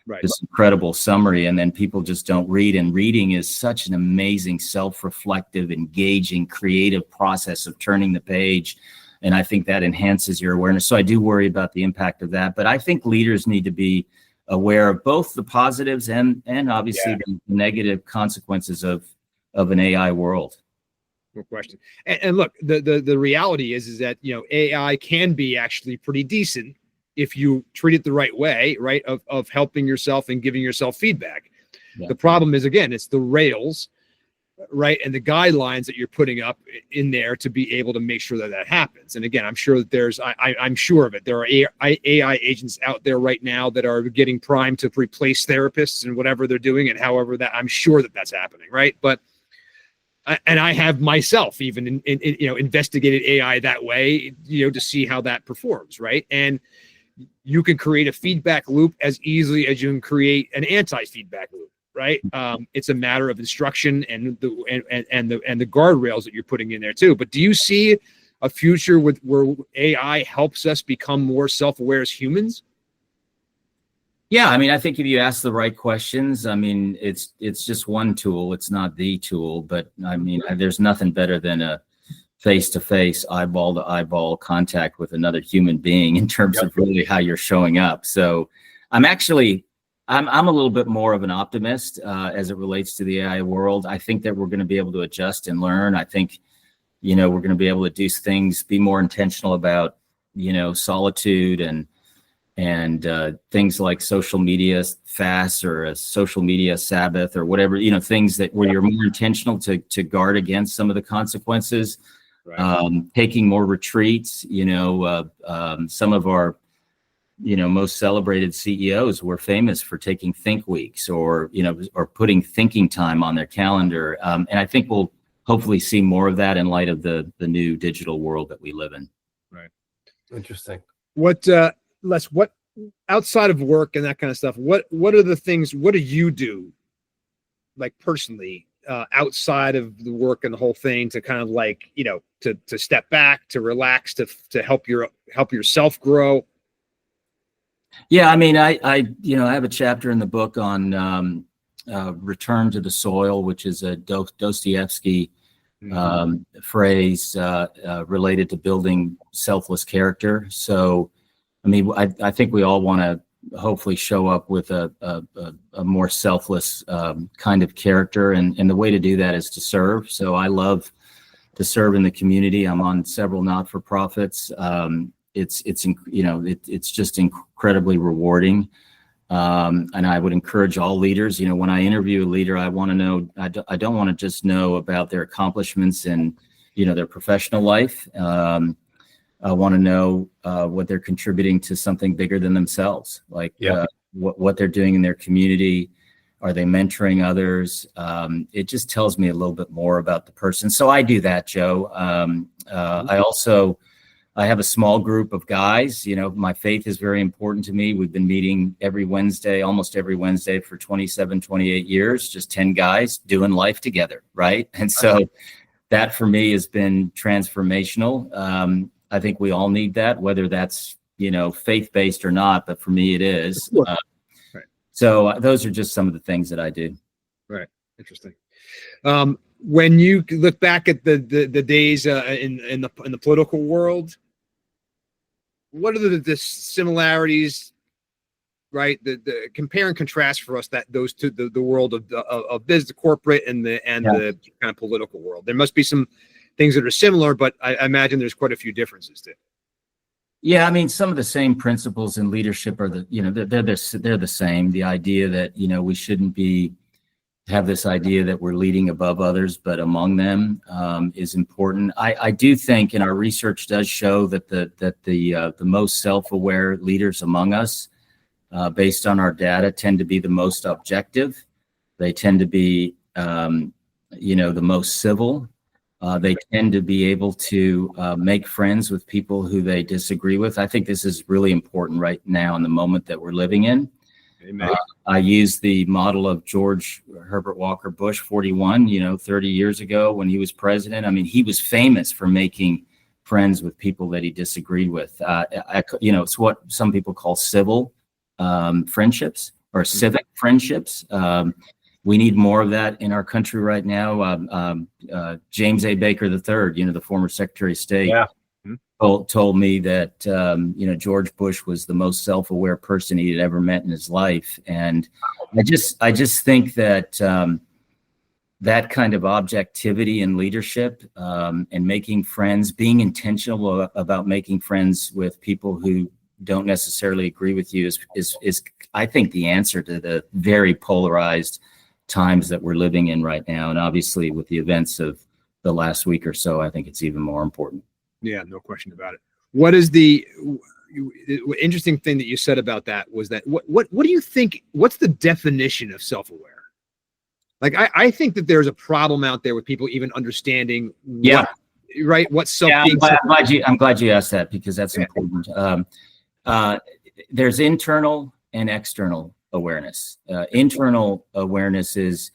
right, this incredible summary, and then people just don't read. And reading is such an amazing, self-reflective, engaging, creative process of turning the page. And I think that enhances your awareness. So I do worry about the impact of that. But I think leaders need to be aware of both the positives and obviously the negative consequences of an AI world. No question. And look, the reality is that, AI can be actually pretty decent if you treat it the right way, right, of helping yourself and giving yourself feedback. Yeah. The problem is, again, it's the rails, right, and the guidelines that you're putting up in there to be able to make sure that happens. And again, I'm sure that I'm sure of it. There are AI agents out there right now that are getting primed to replace therapists and whatever they're doing, and however that, I'm sure that's happening, right? But and I have myself even investigated AI that way, to see how that performs, right? And you can create a feedback loop as easily as you can create an anti-feedback loop, right? It's a matter of instruction and the guardrails that you're putting in there too. But do you see a future where AI helps us become more self-aware as humans? Yeah, I mean, I think if you ask the right questions, I mean, it's just one tool. It's not the tool, but I mean, there's nothing better than a face-to-face, eyeball-to-eyeball contact with another human being in terms of really how you're showing up. So I'm a little bit more of an optimist as it relates to the AI world. I think that we're going to be able to adjust and learn. I think, we're going to be able to do things, be more intentional about, solitude and things like social media fasts or a social media Sabbath or whatever, things that where you're more intentional to guard against some of the consequences. Right. Taking more retreats, some of our, most celebrated CEOs were famous for taking think weeks or putting thinking time on their calendar. And I think we'll hopefully see more of that in light of the new digital world that we live in. Right. Interesting. What, Les, what outside of work and that kind of stuff, what are the things, what do you do like personally outside of the work and the whole thing to kind of like, to step back, to relax, to help yourself grow? Yeah. I mean, I have a chapter in the book on return to the soil, which is a Dostoevsky phrase related to building selfless character. So, I mean, I think we all want to hopefully show up with a more selfless kind of character. And the way to do that is to serve. So I love to serve in the community. I'm on several not-for-profits. It's just incredibly rewarding. And I would encourage all leaders, when I interview a leader, I want to know, I don't want to just know about their accomplishments in, their professional life. I want to know what they're contributing to something bigger than themselves, like what they're doing in their community. Are they mentoring others? It just tells me a little bit more about the person. So I do that, Joe. I have a small group of guys. My faith is very important to me. We've been meeting almost every Wednesday for 27, 28 years, just 10 guys doing life together, right? And so that for me has been transformational. I think we all need that, whether that's, faith-based or not, but for me it is. Right. So those are just some of the things that I do. Right. Interesting. When you look back at the days in the political world, what are the similarities, right? The compare and contrast for us that those two, the world of business, corporate, and the kind of political world. There must be some things that are similar, but I imagine there's quite a few differences too. Yeah, I mean, some of the same principles in leadership are they're the same. The idea that we shouldn't have this idea that we're leading above others, but among them is important. I do think, and our research does show that the most self-aware leaders among us, based on our data, tend to be the most objective. They tend to be, the most civil. They tend to be able to make friends with people who they disagree with. I think this is really important right now in the moment that we're living in. Amen. I use the model of George Herbert Walker Bush, 41, 30 years ago when he was president. I mean, he was famous for making friends with people that he disagreed with. It's what some people call civil friendships or civic friendships. We need more of that in our country right now. James A. Baker III, the former Secretary of State, told me that, George Bush was the most self-aware person he had ever met in his life. And I just think that that kind of objectivity in leadership and making friends, being intentional about making friends with people who don't necessarily agree with you is I think, the answer to the very polarized times that we're living in right now. And obviously with the events of the last week or so, I think it's even more important. Yeah, no question about it. What is the interesting thing that you said about that was that what do you think, what's the definition of self-aware? Like, I think that there's a problem out there with people even understanding what self. Yeah, I'm glad you asked that, because that's important. There's internal and external awareness. Internal awareness is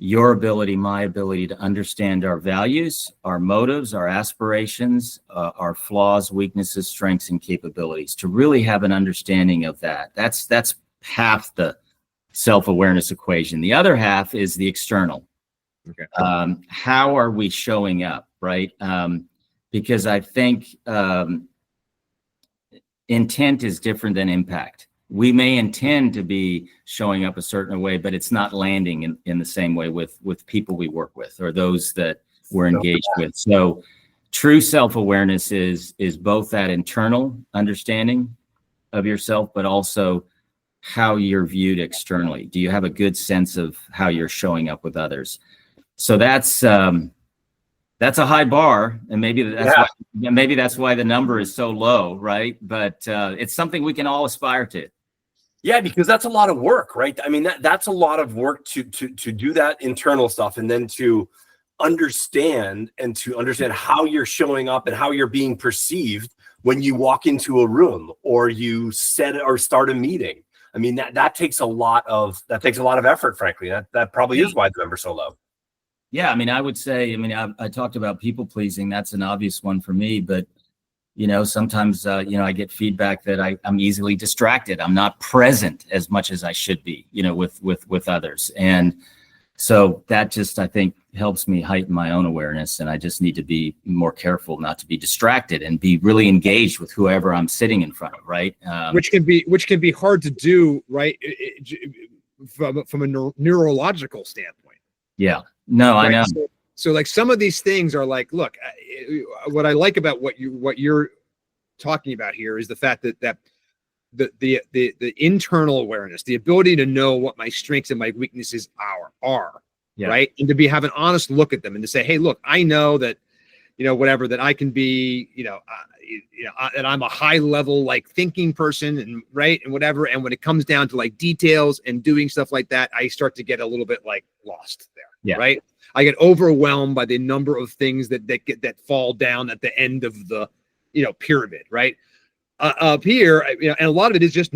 your ability, my ability to understand our values, our motives, our aspirations, our flaws, weaknesses, strengths, and capabilities, to really have an understanding of that. That's half the self-awareness equation. The other half is the external. Okay. How are we showing up, right? Because I think intent is different than impact. We may intend to be showing up a certain way, but it's not landing in the same way with people we work with or those that we're engaged with. So true self-awareness is both that internal understanding of yourself, but also how you're viewed externally. Do you have a good sense of how you're showing up with others? So that's a high bar, and maybe that's why the number is so low, right? But it's something we can all aspire to. Yeah, because that's a lot of work, right? I mean, that's a lot of work to do that internal stuff, and then to understand how you're showing up and how you're being perceived when you walk into a room or you start a meeting. I mean, that takes a lot of effort, frankly. That probably is why the number's so low. Yeah, I mean, I would say, I talked about people pleasing. That's an obvious one for me, but sometimes, I get feedback that I'm easily distracted. I'm not present as much as I should be, with others. And so that just, I think, helps me heighten my own awareness. And I just need to be more careful not to be distracted and be really engaged with whoever I'm sitting in front of. Right. Which can be hard to do, right. From a neurological standpoint. Yeah, no, right? I know. So like some of these things are like, look, what I like about what you're talking about here is the fact that the internal awareness, the ability to know what my strengths and my weaknesses are, yeah. Right, and to have an honest look at them and to say, hey, look, I know that, whatever, that I can be, that I'm a high level like thinking person, and right, and whatever, and when it comes down to like details and doing stuff like that, I start to get a little bit like lost there. Yeah. Right. I get overwhelmed by the number of things that fall down at the end of the, pyramid. Right. Up here, and a lot of it is just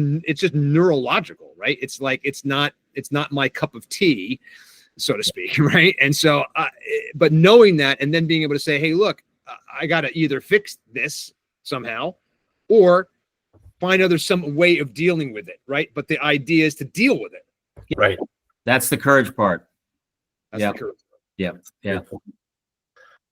neurological, right? It's like, it's not my cup of tea, so to speak. Right. And so, but knowing that, and then being able to say, hey, look, I got to either fix this somehow or find some way of dealing with it. Right. But the idea is to deal with it. Right. That's the courage part. Yeah. Yeah.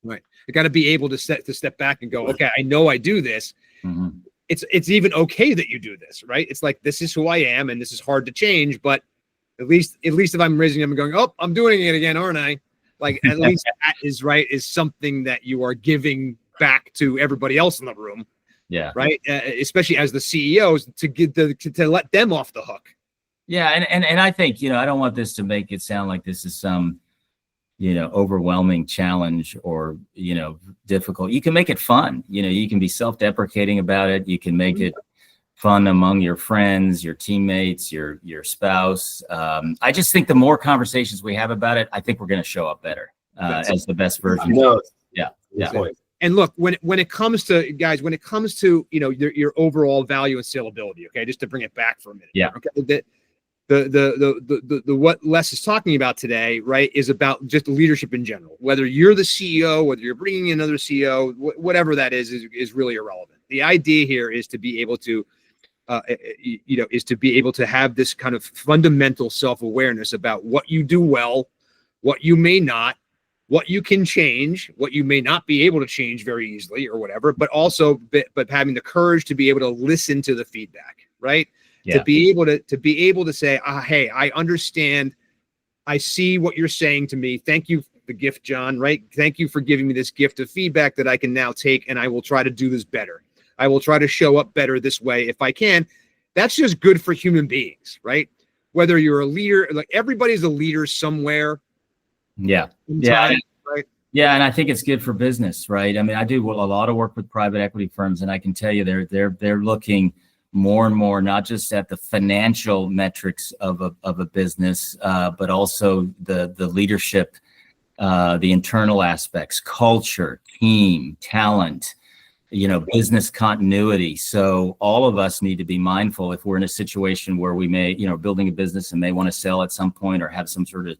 Right. I got to be able to step back and go, okay, I know I do this. Mm-hmm. It's even okay that you do this, right? It's like, this is who I am and this is hard to change, but at least if I'm raising them and going, oh, I'm doing it again, aren't I? Like, at least that is something that you are giving back to everybody else in the room. Yeah. Right. Especially as the CEOs to let them off the hook. Yeah. And I think, I don't want this to make it sound like this is some, overwhelming challenge or, difficult. You can make it fun. You can be self-deprecating about it. You can make it fun among your friends, your teammates, your spouse. I just think the more conversations we have about it, I think we're going to show up better as the best version. Yeah. And look, when it comes to guys, your overall value and saleability, okay, just to bring it back for a minute. Yeah. Okay. The what Les is talking about today, right, is about just leadership in general. Whether you're the CEO, whether you're bringing in another CEO, whatever that is really irrelevant. The idea here is to be able to, have this kind of fundamental self-awareness about what you do well, what you may not, what you can change, what you may not be able to change very easily or whatever, but also, but having the courage to be able to listen to the feedback, right? Yeah. To be able to say, hey, I understand. I see what you're saying to me. Thank you for the gift, John, right? Thank you for giving me this gift of feedback that I can now take, and I will try to do this better. I will try to show up better this way if I can. That's just good for human beings, right? Whether you're a leader, like everybody's a leader somewhere. Yeah. Yeah. Right. Yeah. And I think it's good for business, right? I mean, I do a lot of work with private equity firms, and I can tell you they're looking more and more, not just at the financial metrics of a business, but also the leadership, the internal aspects, culture, team, talent, business continuity. So all of us need to be mindful if we're in a situation where we may, building a business and may want to sell at some point or have some sort of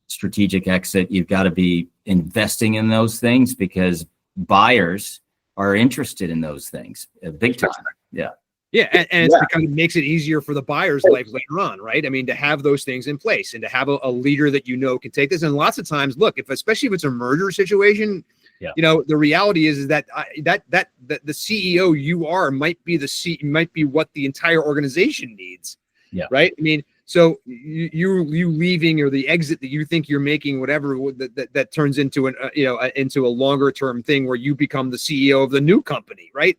strategic exit. You've got to be investing in those things because buyers are interested in those things big time. Yeah. Yeah, and it's because it makes it easier for the buyer's life later on, right? I mean, to have those things in place and to have a leader that can take this. And lots of times, look, especially if it's a merger situation, the reality is that the CEO you are might be what the entire organization needs. Yeah. Right. I mean, so you leaving or the exit that you think you're making, whatever that turns into into a longer term thing where you become the CEO of the new company, right?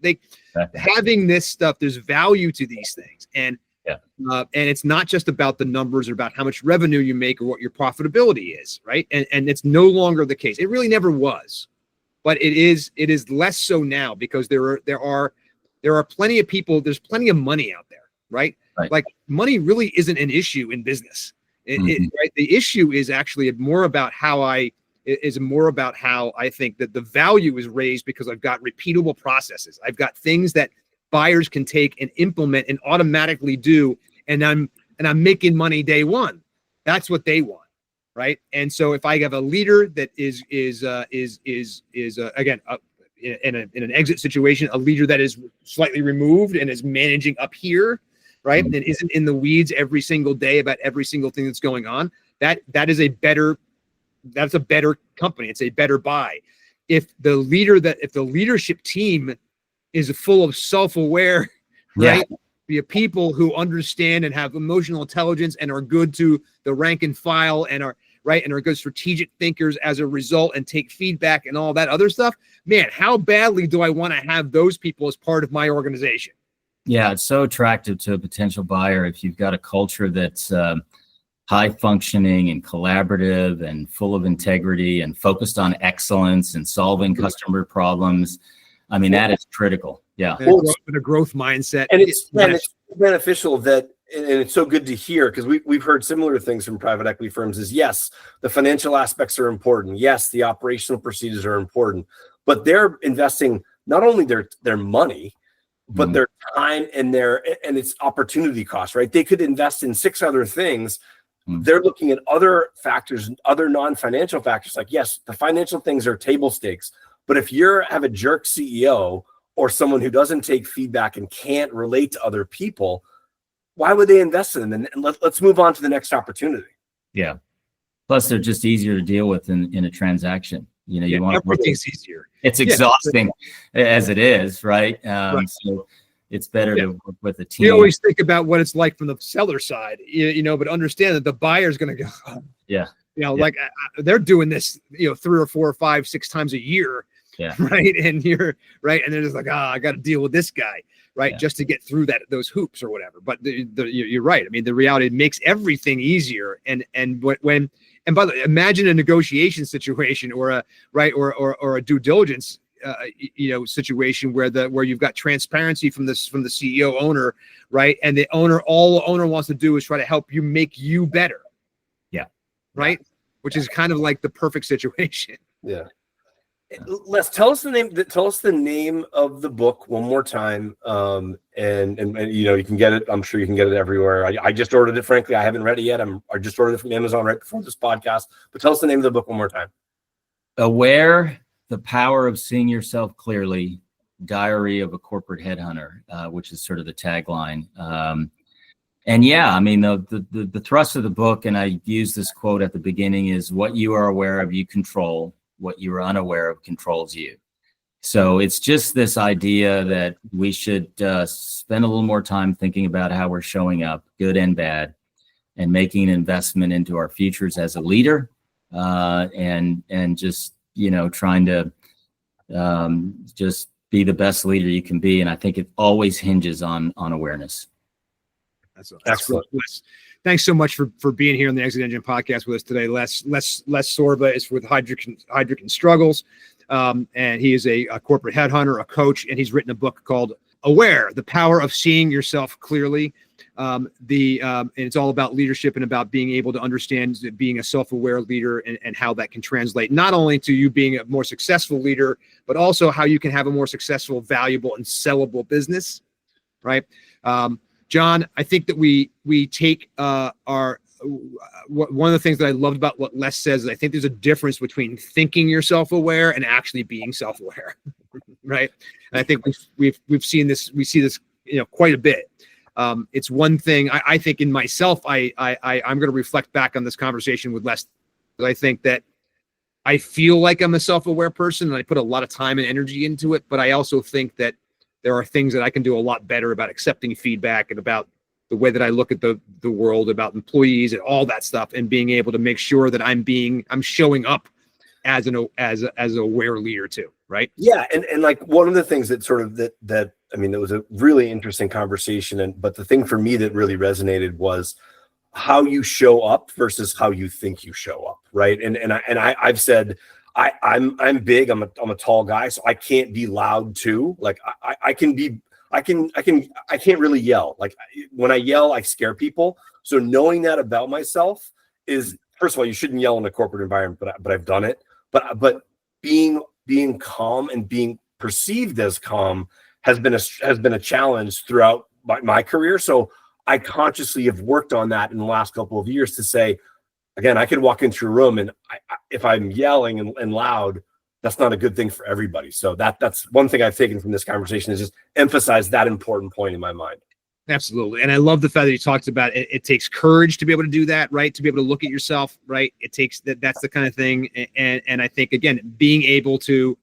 having this stuff, there's value to these things. And it's not just about the numbers or about how much revenue you make or what your profitability is, right? And it's no longer the case. It really never was, but it is less so now because there are plenty of people. There's plenty of money out there, right? Like money really isn't an issue in business. Right? The issue is actually more about how I think that the value is raised because I've got repeatable processes. I've got things that buyers can take and implement and automatically do, and I'm making money day one. That's what they want, right? And so if I have a leader that is again in an exit situation, a leader that is slightly removed and is managing up here, right, and isn't in the weeds every single day about every single thing that's going on, that's a better company. It's a better buy. If the leadership team is full of self-aware, right? Be people who understand and have emotional intelligence and are good to the rank and file and are good strategic thinkers as a result and take feedback and all that other stuff. Man, how badly do I want to have those people as part of my organization? Yeah, it's so attractive to a potential buyer if you've got a culture that's high functioning and collaborative and full of integrity and focused on excellence and solving customer problems. I mean, that is critical. Yeah. And a growth mindset. And it's beneficial that, and it's so good to hear because we've heard similar things from private equity firms is yes, the financial aspects are important. Yes, the operational procedures are important, but they're investing not only their money, but their time and it's opportunity cost, right? They could invest in 6 other things. They're looking at other factors, other non-financial factors. Like, yes, the financial things are table stakes, but if you have a jerk CEO or someone who doesn't take feedback and can't relate to other people, why would they invest in them? And let's move on to the next opportunity. Yeah. Plus, they're just easier to deal with in a transaction. You know, you want everything's easier. It's exhausting as it is, right? So it's better to work with a team. You always think about what it's like from the seller side, but understand that the buyer's going to go, like they're doing this, 3 or 4 or 5, 6 times a year. Yeah. Right. And you're right. And they're just like, I got to deal with this guy. Right. Just to get through those hoops or whatever. But you're right. I mean, the reality, it makes everything easier. And by the way, imagine a negotiation situation or a due diligence, situation where you've got transparency from the CEO owner. Right. And all the owner wants to do is try to help you make you better. Yeah. Right. Which is kind of like the perfect situation. Yeah. Les, tell us the name of the book one more time. And you can get it. I'm sure you can get it everywhere. I just ordered it. Frankly, I haven't read it yet. I just ordered it from Amazon right before this podcast. But tell us the name of the book one more time. Aware: The Power of Seeing Yourself Clearly, Diary of a Corporate Headhunter, which is sort of the tagline. And yeah, I mean, the thrust of the book, and I use this quote at the beginning, is what you are aware of, you control. What you are unaware of controls you. So it's just this idea that we should spend a little more time thinking about how we're showing up, good and bad, and making an investment into our futures as a leader, and just trying to just be the best leader you can be. And I think it always hinges on awareness. That's excellent. Thanks so much for being here on the Exit Engine podcast with us today. Les Sorba is with Heidrick & Struggles, and he is a corporate headhunter, a coach, and he's written a book called Aware: The Power of Seeing Yourself Clearly. And it's all about leadership and about being able to understand being a self-aware leader and how that can translate not only to you being a more successful leader, but also how you can have a more successful, valuable, and sellable business, right? John, I think that we take one of the things that I loved about what Les says is I think there's a difference between thinking you're self-aware and actually being self-aware, right? And I think we see this quite a bit. It's one thing I think in myself. I'm going to reflect back on this conversation with Les. I think that I feel like I'm a self-aware person and I put a lot of time and energy into it, but I also think that there are things that I can do a lot better about accepting feedback and about the way that I look at the world, about employees and all that stuff, and being able to make sure that I'm showing up as an aware leader too, right? Yeah, and like one of the things that sort of that I mean, it was a really interesting conversation, but the thing for me that really resonated was how you show up versus how you think you show up, right? I've said I'm big, I'm a tall guy, so I can't be loud too. Like I can't really yell. Like when I yell, I scare people. So knowing that about myself is, first of all, you shouldn't yell in a corporate environment, but I've done it. But being calm and being perceived as calm has been a challenge throughout my career. So I consciously have worked on that in the last couple of years to say, again, I can walk into a room and if I'm yelling and loud, that's not a good thing for everybody. So that's one thing I've taken from this conversation, is just emphasize that important point in my mind. Absolutely. And I love the fact that you talked about it. It takes courage to be able to do that, right? To be able to look at yourself, right? It takes that's the kind of thing. And I think, again, being able to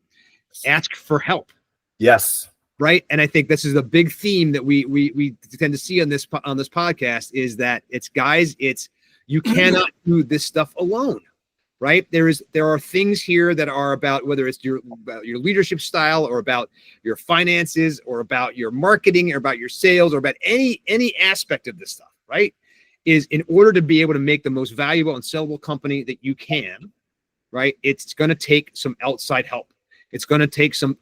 ask for help. Yes. Right. And I think this is a big theme that we tend to see on this podcast, is that you cannot do this stuff alone. Right. There are things here that are about, whether it's about your leadership style, or about your finances, or about your marketing, or about your sales, or about any aspect of this stuff, right? Is in order to be able to make the most valuable and sellable company that you can, right? It's going to take some outside help. It's going to take some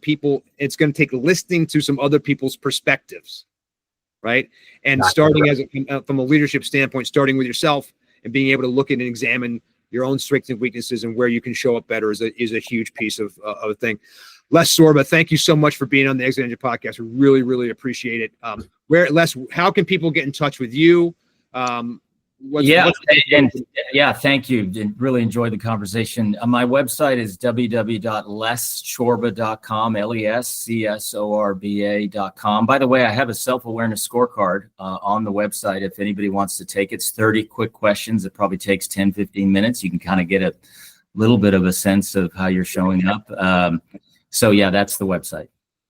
people. It's going to take listening to some other people's perspectives, right? And That's starting correct. from a leadership standpoint, starting with yourself and being able to look at and examine your own strengths and weaknesses and where you can show up better is a huge piece of a thing. Les Sorba, thank you so much for being on the Exit Engine podcast. We really, really appreciate it. Les, how can people get in touch with you? Thank you. Really enjoyed the conversation. My website is www.lesorba.com, LESCSORBA.com. By the way, I have a self-awareness scorecard on the website. If anybody wants to take it, it's 30 quick questions. It probably takes 10, 15 minutes. You can kind of get a little bit of a sense of how you're showing up. So that's the website.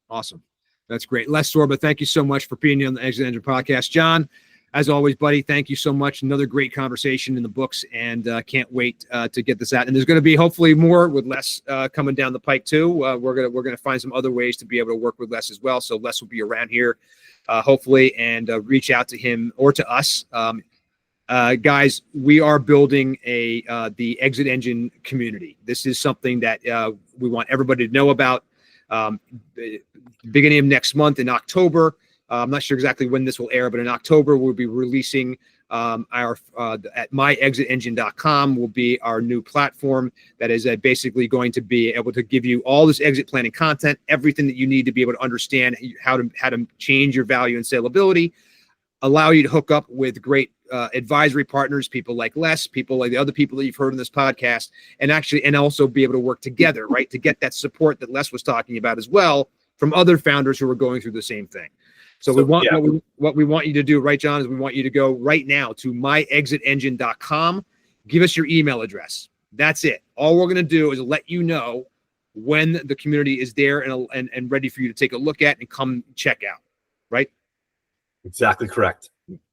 Awesome. That's great. Les Sorba, thank you so much for being on the Exit Engine podcast. John, as always, buddy, thank you so much. Another great conversation in the books, and can't wait to get this out. And there's going to be hopefully more with Les coming down the pike too. We're gonna find some other ways to be able to work with Les as well. So Les will be around here, hopefully, and reach out to him or to us. Guys, we are building the Exit Engine community. This is something that we want everybody to know about. Beginning of next month in October. I'm not sure exactly when this will air, but in October, we'll be releasing our at myexitengine.com will be our new platform that is basically going to be able to give you all this exit planning content, everything that you need to be able to understand how to change your value and saleability, allow you to hook up with great advisory partners, people like Les, people like the other people that you've heard in this podcast, and also be able to work together, right, to get that support that Les was talking about as well from other founders who are going through the same thing. So what we want you to do, right, John, is we want you to go right now to myexitengine.com. Give us your email address. That's it. All we're going to do is let you know when the community is there and ready for you to take a look at and come check out. Right? Exactly correct.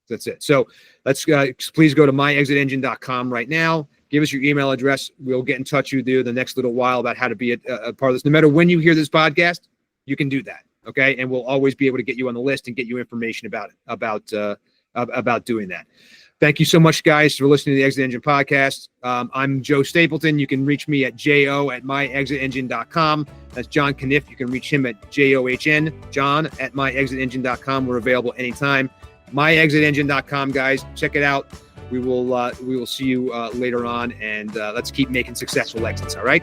That's it. So let's please go to myexitengine.com right now. Give us your email address. We'll get in touch with you the next little while about how to be a part of this. No matter when you hear this podcast, you can do that. Okay. And we'll always be able to get you on the list and get you information about doing that. Thank you so much, guys, for listening to the Exit Engine podcast. I'm Joe Stapleton. You can reach me at jo@myexitengine.com. That's John Kniff. You can reach him at JOHN, John@myexitengine.com. We're available anytime. myexitengine.com, guys. Check it out. We will see you later on, and let's keep making successful exits. All right.